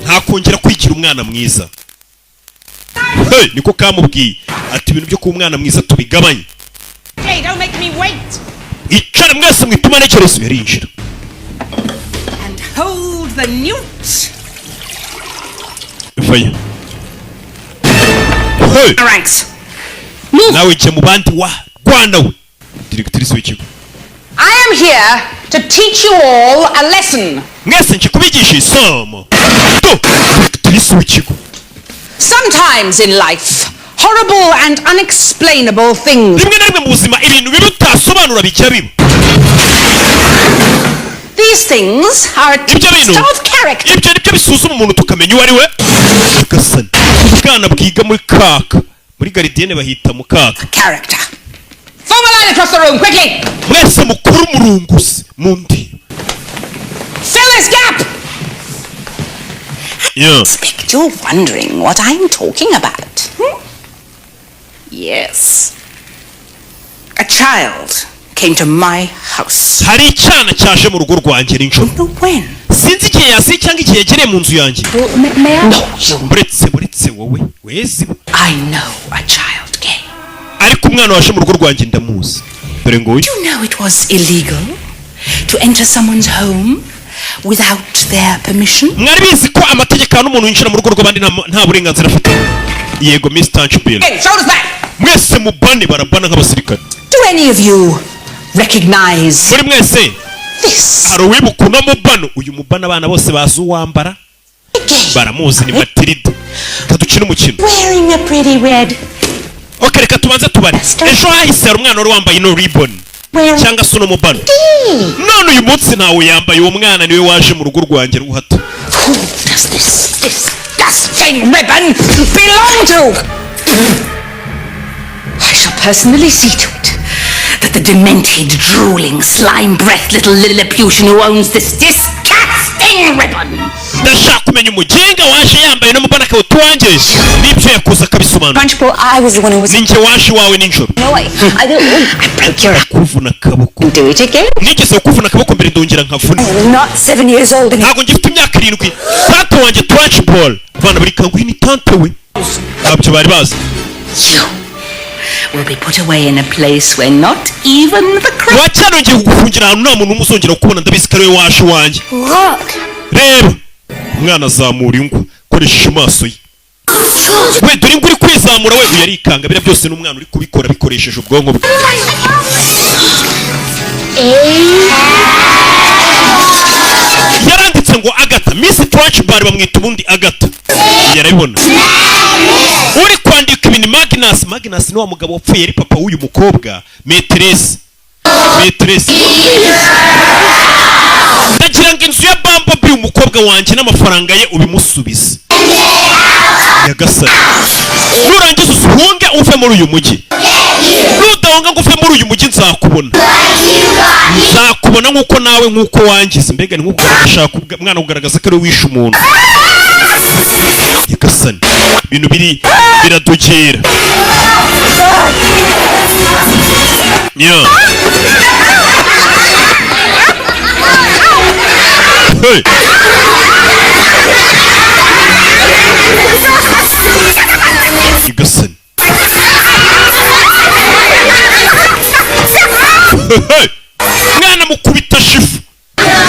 Nta kongera kwigira umwana mwiza. Hey, niko kamubwiye ati ibintu byo ku mwana mwiza tubigabanye. Hey, don't make me wait. Icara mwese mwituma nekerezo yarinjira. And hold the newt. Vaya. Hey. Ranks. Nawe je mu bandi wa Rwanda we. Directrice w'ikigo. I am here to teach you all a lesson. Mwese nje kubigisha isomo. Directrice w'ikigo. Sometimes in life, horrible and unexplainable things. Rimwe na rimwe mu buzima ibintu bibi utasobanura bijya biba. These things are a test of character. Ibyo nibyo bisuzuma umuntu tukamenya uwo ari we. Gasana. Ubwana bwiga muri kaka. Muri gardienne bahita mu kaka. Character. Form a line across the room, quickly. Mwese mukuru murungusi mundi. Fill this gap. Yeah. I expect you're wondering what I'm talking about. Yes. A child came to my house. Hari icyana cyaje mu rugo rwanjye n'injoro. When? Sinzi igihe yasi cyangwa igihe yagereye mu nzu yanjye. Buretse wowe wezi. I know a child came. Ariko umwana waje mu rugo rwanjye ndamuzi. Dore ngo You know it was illegal to enter someone's home without their permission. Mwari bizi ko amategeko y'umuntu umuntu yinjira mu rugo rw'abandi nta burenganzira afite. Yego Miss Trunchbull. Hey, shoulders back. Mwese mubane barabana nk'abasirikare. Do any of you recognize muri mwese hari uwibuka uno mubano. Uyu mubano abana bose bazi uwambara, baramuzi, ni Matilda. Kadukina umukino. Wearing a pretty red. Okay, reka tubanze tubare. Ejo hahise hari umwana wari wambaye no ribbon cyangwa se uno mubano. None uyu munsi ntawe yambaye. Uwo mwana niwe waje mu rugo rwanjye rw'uhato. Who does this disgusting ribbon belong to? I shall personally see to it that the demented, drooling, slime-breathed little Lilliputian who owns this disgusting ribbon. Ndashaka kumenya umuginga waje yambaye no mubana akawutwangeje n'ibyo yakoze akabisobanura. I was the one who was. Ninjye waje wawe ninjoro. No, I broke your. Kuvuna akaboko. Do it again. Nigeze kuvuna akaboko mbere ndongera nkavuna. I am not 7 years old. Ntabwo ngifite imyaka 7. Tante wanjye Trunchbull. Bana buri kangu ni tante we. Ntabyo bari bazi. Will be put away in a place where not even the crowd. Wacyanongeye kugufungira ahantu nta muntu umuzongera kubona. Ndabizi ko ari we waje wanjye. Look. Reba. Umwana azamura ingwa koresheje amaso ye. We dore ingwa uri kwizamura we uyarikanga. Bira byose n'umwana uri kubikora bikoresheje ubwonko bwe. Yaranditse ngo Agatha. Miss Trunchbull bamwita ubundi Agatha. Yarabibona. Uri kwandika ibintu Magnus. Magnus ni wa mugabo wapfuye ari papa w'uyu mukobwa. Maîtresse. Ndagira ngo inzu ya Bumblebee umukobwa wanjye n'amafaranga ye ubimusubize. Nyagasani. Nurangiza usuhunge uve muri uyu mujyi. Nudahunga ngo uve muri uyu mujyi nzakubona. Nzakubona nk'uko nawe nk'uko wangize. Mbega ni nk'uko urashaka umwana kugaragaza ko ari wishe umuntu. Nyagasani. Ibintu biradogera. Yeah. Hey. Nyagasani. Hey. Mwana mukubita shifu.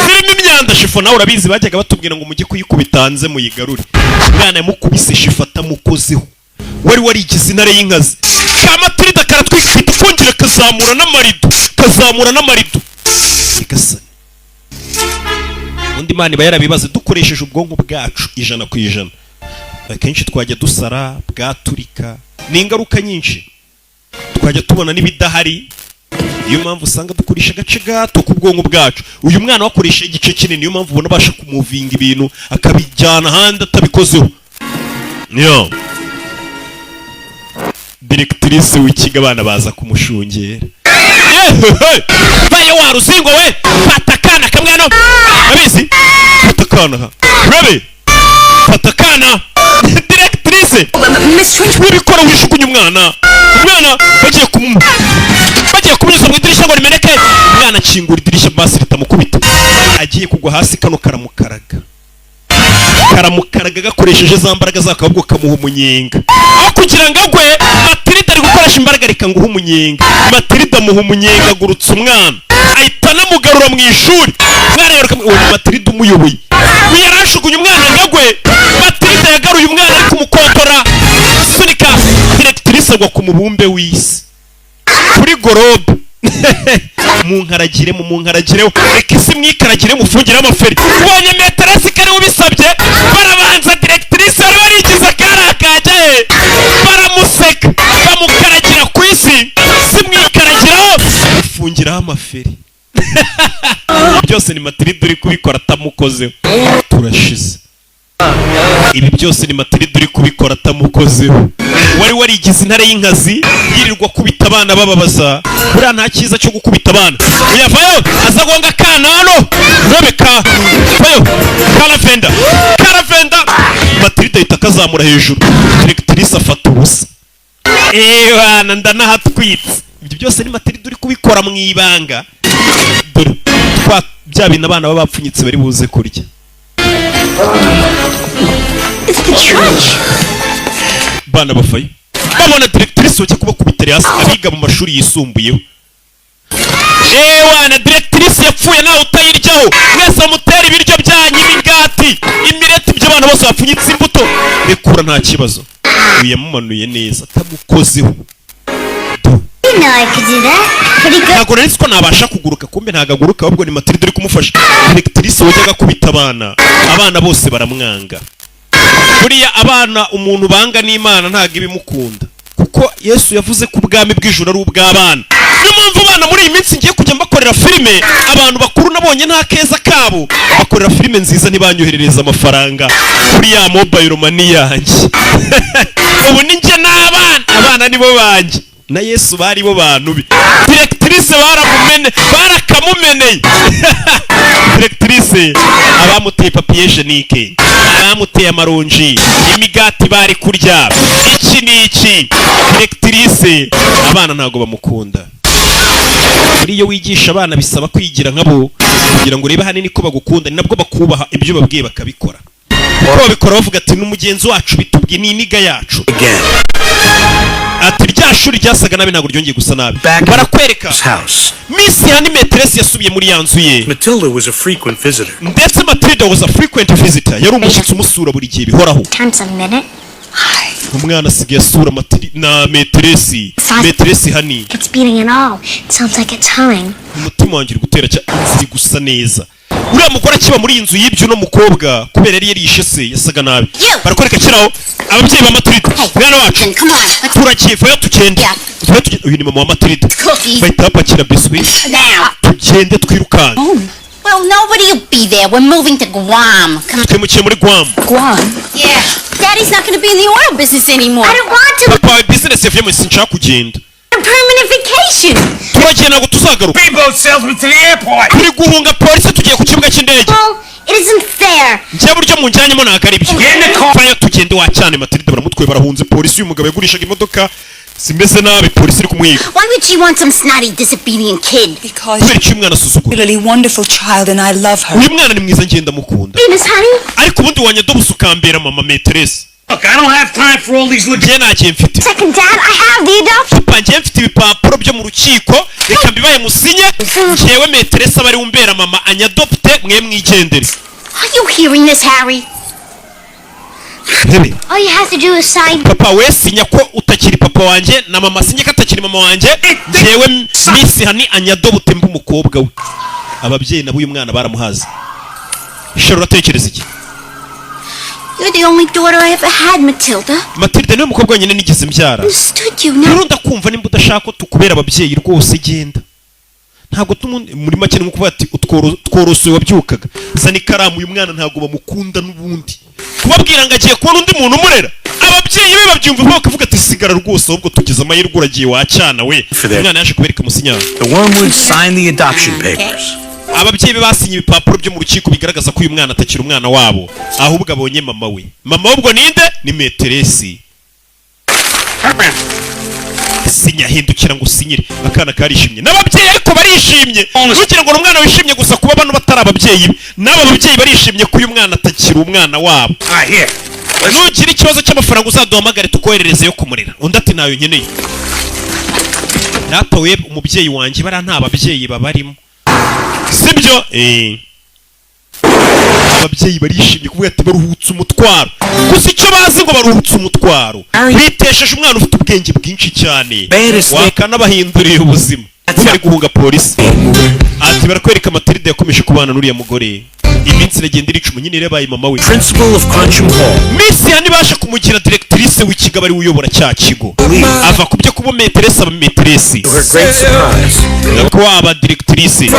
Zirimo imyanda shifu nawe urabizi bajyaga batubwira ngo mujye kuyikubita hanze muyigarure. Mwana yamukubise shifu atamukozeho. Wari warigize intare y'inkazi. Matilda karatwikita kongera kazamura n'amarido. Nyagasani. Undi mani bayarabibaze dukoresheje ubwonko bwacu 100%. Akenshi twajya dusara bwaturika. Ni ingaruka nyinshi. Twajya tubona n'ibidahari. Niyo mpamvu usanga dukoresha agace gato ku bwonko bwacu. Uyu mwana wakoresha igice kinini. Niyo mpamvu ubona abasha kumuvinga ibintu akabijyana handi atabikozeho. Niyo. Directrice w'ikiga abana baza kumushungera. Bayo waruzingo we. Patakana kamwana. Abizi? Patakana ha. Rebe. Patakana. Directrice. Miss Trunchbull wibikora wishukunye umwana. Umwana bagiye kumunyuza mu idirishya ngo rimeneke. Umwana akingura idirishya basi ritamukubita. Agiye kugwa hasi kano karamukaraga gakoresheje za mbaraga zakabwo kamuha umunyenga. Aho kugira ngo agwe Matilda ari gukoresha imbaraga reka nguha umunyenga. Matilda amuha umunyenga agurutsa umwana. Ahita namugarura mu ishuri. Umwana yaruka Matilda umuyoboye. Yarashugunye umwana ngagwe. Matilda yagaruye umwana ari kumukontora. Sunika directrice agwa ku mubumbe w'isi. Kuri gorobe. Mu nkaragire reka isi mwikaragire mufungire amaferi. Ubonye meteresi kari ubisabye barabanza directrice wari warigize karakajye baramuseka bamukaragira ku isi si mwikaragiraho mufungiraho amaferi. Byose ni Matilda uri kubikora atamukozeho. Turashize. Ibi byose ni Matilda uri kubikora atamukozeho. Wari warigize intare y'inkazi yirirwa kubita abana bababaza. Buriya nta cyiza cyo gukubita abana. Uyavayo azagonga kana hano. Rebeka. Vayo. Karavenda. Matilda ahita akazamura hejuru. Directrice afata ubusa. Bana ndanahatwitse. Ibyo byose ni Matilda uri kubikora mu ibanga. Dore bya bintu abana baba bapfunyitse bari buze kurya. Bana bafayo. Babona directrice wajya kubakubitira hasi abiga mu mashuri yisumbuyeho. Wana directrice yapfuye nawe utayiryaho. Mwese mutera ibiryo byanyu imigati. Imireti by'abana bose bapfunyitse imbuto. Rekura nta kibazo. Uyamumanuye neza atamukozeho. know I could do that. Pretty good. ntabwo nari ko nabasha kuguruka, kumbe ntago aguruka, ahubwo ni Matilde uri kumufasha. Directrice wajyaga kubita abana bose baramwanga. Buriya abana umuntu banga n'Imana ntago ibimukunda, kuko Yesu yavuze ko ubwami bw'ijuru ari ubw'abana. Niyo mpamvu abana muri iyi minsi ngiye kujya mbakorera filime, abantu bakuru nabonye nta keza kabo, bakorera filime nziza ntibanyoherereza amafaranga kuri ya mobile money yanjye. Ubu ni njye abana nibo banjye, na Yesu bari bo bantu be. Directrice barakamumeneye. Directrice abamuteye papier hygienique, abamuteye amaronji, imigati bari kurya, iki niki. Directrice abana ntago bamukunda. Iyo wigisha abana bisaba kwigira nkabo kugira ngo urebe hanini ko bagukunda, ni nabwo bakubaha ibyo babwiye bakabikora. Ko babikora bavuga ati n'umugenzi wacu bitubwiye ni iniga yacu. Ati rya shuri ryasaga nabi ntabwo ryongeye gusa nabi. Barakwereka Miss Hani Maîtresse yasubiye muri yanzu ye. Matilda was a frequent visitor. Ndetse Matilda was a frequent visitor. Yari umushyitsi umusura buri gihe bihoraho. Umwana asigaye asura na Maîtresse. Maîtresse Hani. It's beating and all. It sounds like it's hurrying. Umutima wanjye uri gutera inzira gusa neza. Uriya mugore akiba muri inzu y'ibyo no mukobwa kubera yari yishe se yasaga nabi. Barakwereka kiraho ababyeyi ba Matilda. Mwana wacu turakivayo tugende. Uyu ni mama wa Matilda. Bahita bapakira biscuit. Tugende twirukanka. Well, nobody will be there. We're moving to Guam. Twimukiye muri Guam. Yeah. Daddy's not going to be in the oil business anymore. I don't want to. Papa, business yavuye mu sinshaka kugenda. A permanent vacation. Turagenda ngo tuzagaruka. Speedboat salesman to the airport. Turi guhunga polisi tugiye ku kibuga cy'indege. It isn't fair. Njye buryo munjyanyemo ntago ari byo. Fayo tugende wa cyane Matilda baramutwe barahunze. Polisi y'umugabo yagurishaga imodoka simeze nabi, polisi iri kumwiga. Why would she want some snotty disobedient kid? Because she's a really wonderful child and I love her. Uyu mwana ni mwiza ngenda mukunda. Miss Honey? Ariko ubundi wanyadobusa ukambera mama Maîtresse. Look, I don't have time for all these Second, Dad, I have the adoption. Papa, njye mfite ibipapuro byo mu rukiko, reka mbibaye musinye. Njyewe Maîtresse abari umbera mama anyadopte, mwe mwigendere. Are you hearing this, Harry? All you have to do is sign. Papa, we sinya ko utakiri papa wanjye na mama sinye ko atakiri mama wanjye. Njyewe Miss Hani anyadopte mbu umukobwa we. Ababyeyi nabo uyu mwana baramuhaza. Shero uratekereza iki? You're the only daughter I ever had, Matilda. Matilda niwe mukobwa nyine nigeze mbyara. Understood you now. Runda kumva nimba udashaka ko tukubera ababyeyi rwose genda. Ntago muri make ni kuvuga ati utworosoye wabyukaga. Zana ikaramu uyu mwana ntago bamukunda n'ubundi. Kubabwira ngo agiye kubona undi muntu umurera. Ababyeyi be babyumva bakavuga ati sigara rwose ahubwo tugeze amahirwe uragiye wacyana we. Umwana yaje kubereka musinyana. The Wormwood signed the adoption papers. Ababyeyi be basinye ibipapuro byo mu rukiko bigaragaza ko uyu mwana atakiri umwana wabo, ahubwo abonye mama we. Mama ubwo ninde? Ni Maîtresse. Sinya hindukira ngo usinyire. Akana karishimye. N'ababyeyi ariko barishimye. Nugira ngo umwana wishimye gusa kuba bano batari ababyeyi. N'aba babyeyi barishimye ko uyu mwana atakiri umwana wabo. Nugira ikibazo cy'amafaranga uzaduhamagare tukoherereze yo kumurera. Undi ati nayo nkeneye. Natawe umubyeyi wanjye bara nta babyeyi babarimo. Sibyo? Ababyeyi barishimye kuvuga ati baruhutse umutwaro. Gusa icyo bazi ngo baruhutse umutwaro. Bitesheje umwana ufite ubwenge bwinshi cyane. Wakanabahinduriye ubuzima. Bari guhunga polisi. Ati barakwereka Matilda yakomeje kubana n'uriya mugore. Iminsi iragenda iricuma nyine yabaye mama we. Principal of Crunchum Hall. Miss Yani basha kumugira directrice w'ikigo bari uyobora cya kigo. Ava kubyo kuba Maîtresse aba Maîtresse. To her great surprise. Nako aba directrice.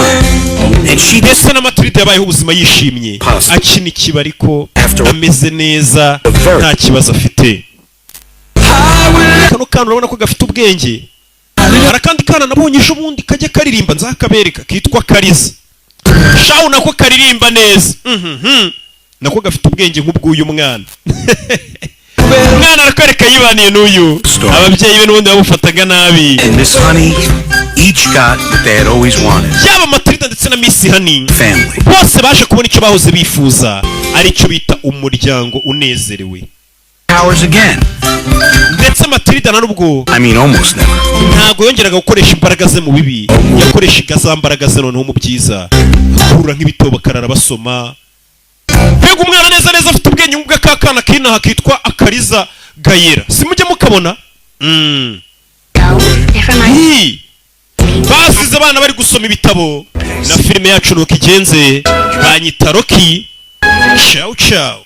And she ndetse na Matilda yabayeho ubuzima yishimye. Akina ikibari ko ameze neza nta kibazo afite. Kano kana urabona ko gafite ubwenge. Arakandi kana nabonye ejo bundi kajya karirimba nzakabereka kitwa Kariza. Shawu nako karirimba neza. Nako gafite ubwenge nk'ubw'uyu mwana. Umwana arakareka yibaniye n'uyu. Ababyeyi be n'ubundi babufataga nabi. And Miss Honey each got what they had always wanted. Yaba Matilda ndetse na Miss Honey. Family. Bose baje kubona icyo bahoze bifuza. Ari cyo bita umuryango unezerewe. Powers again. Ndetse Matilda narubwo. I mean almost never. Ntago yongeraga gukoresha imbaraga ze mu bibi. Yakoreshaga za mbaraga ze noneho mu byiza. Kurura nk'ibitobo karara basoma. Mbega umwana neza neza afite ubwenge nk'ubw'akakana k'inaha kitwa Akariza Gayera. Simujye mukabona? Never mind. basize abana bari gusoma ibitabo na filime yacu nuko igenze banyita Rocky. Ciao ciao.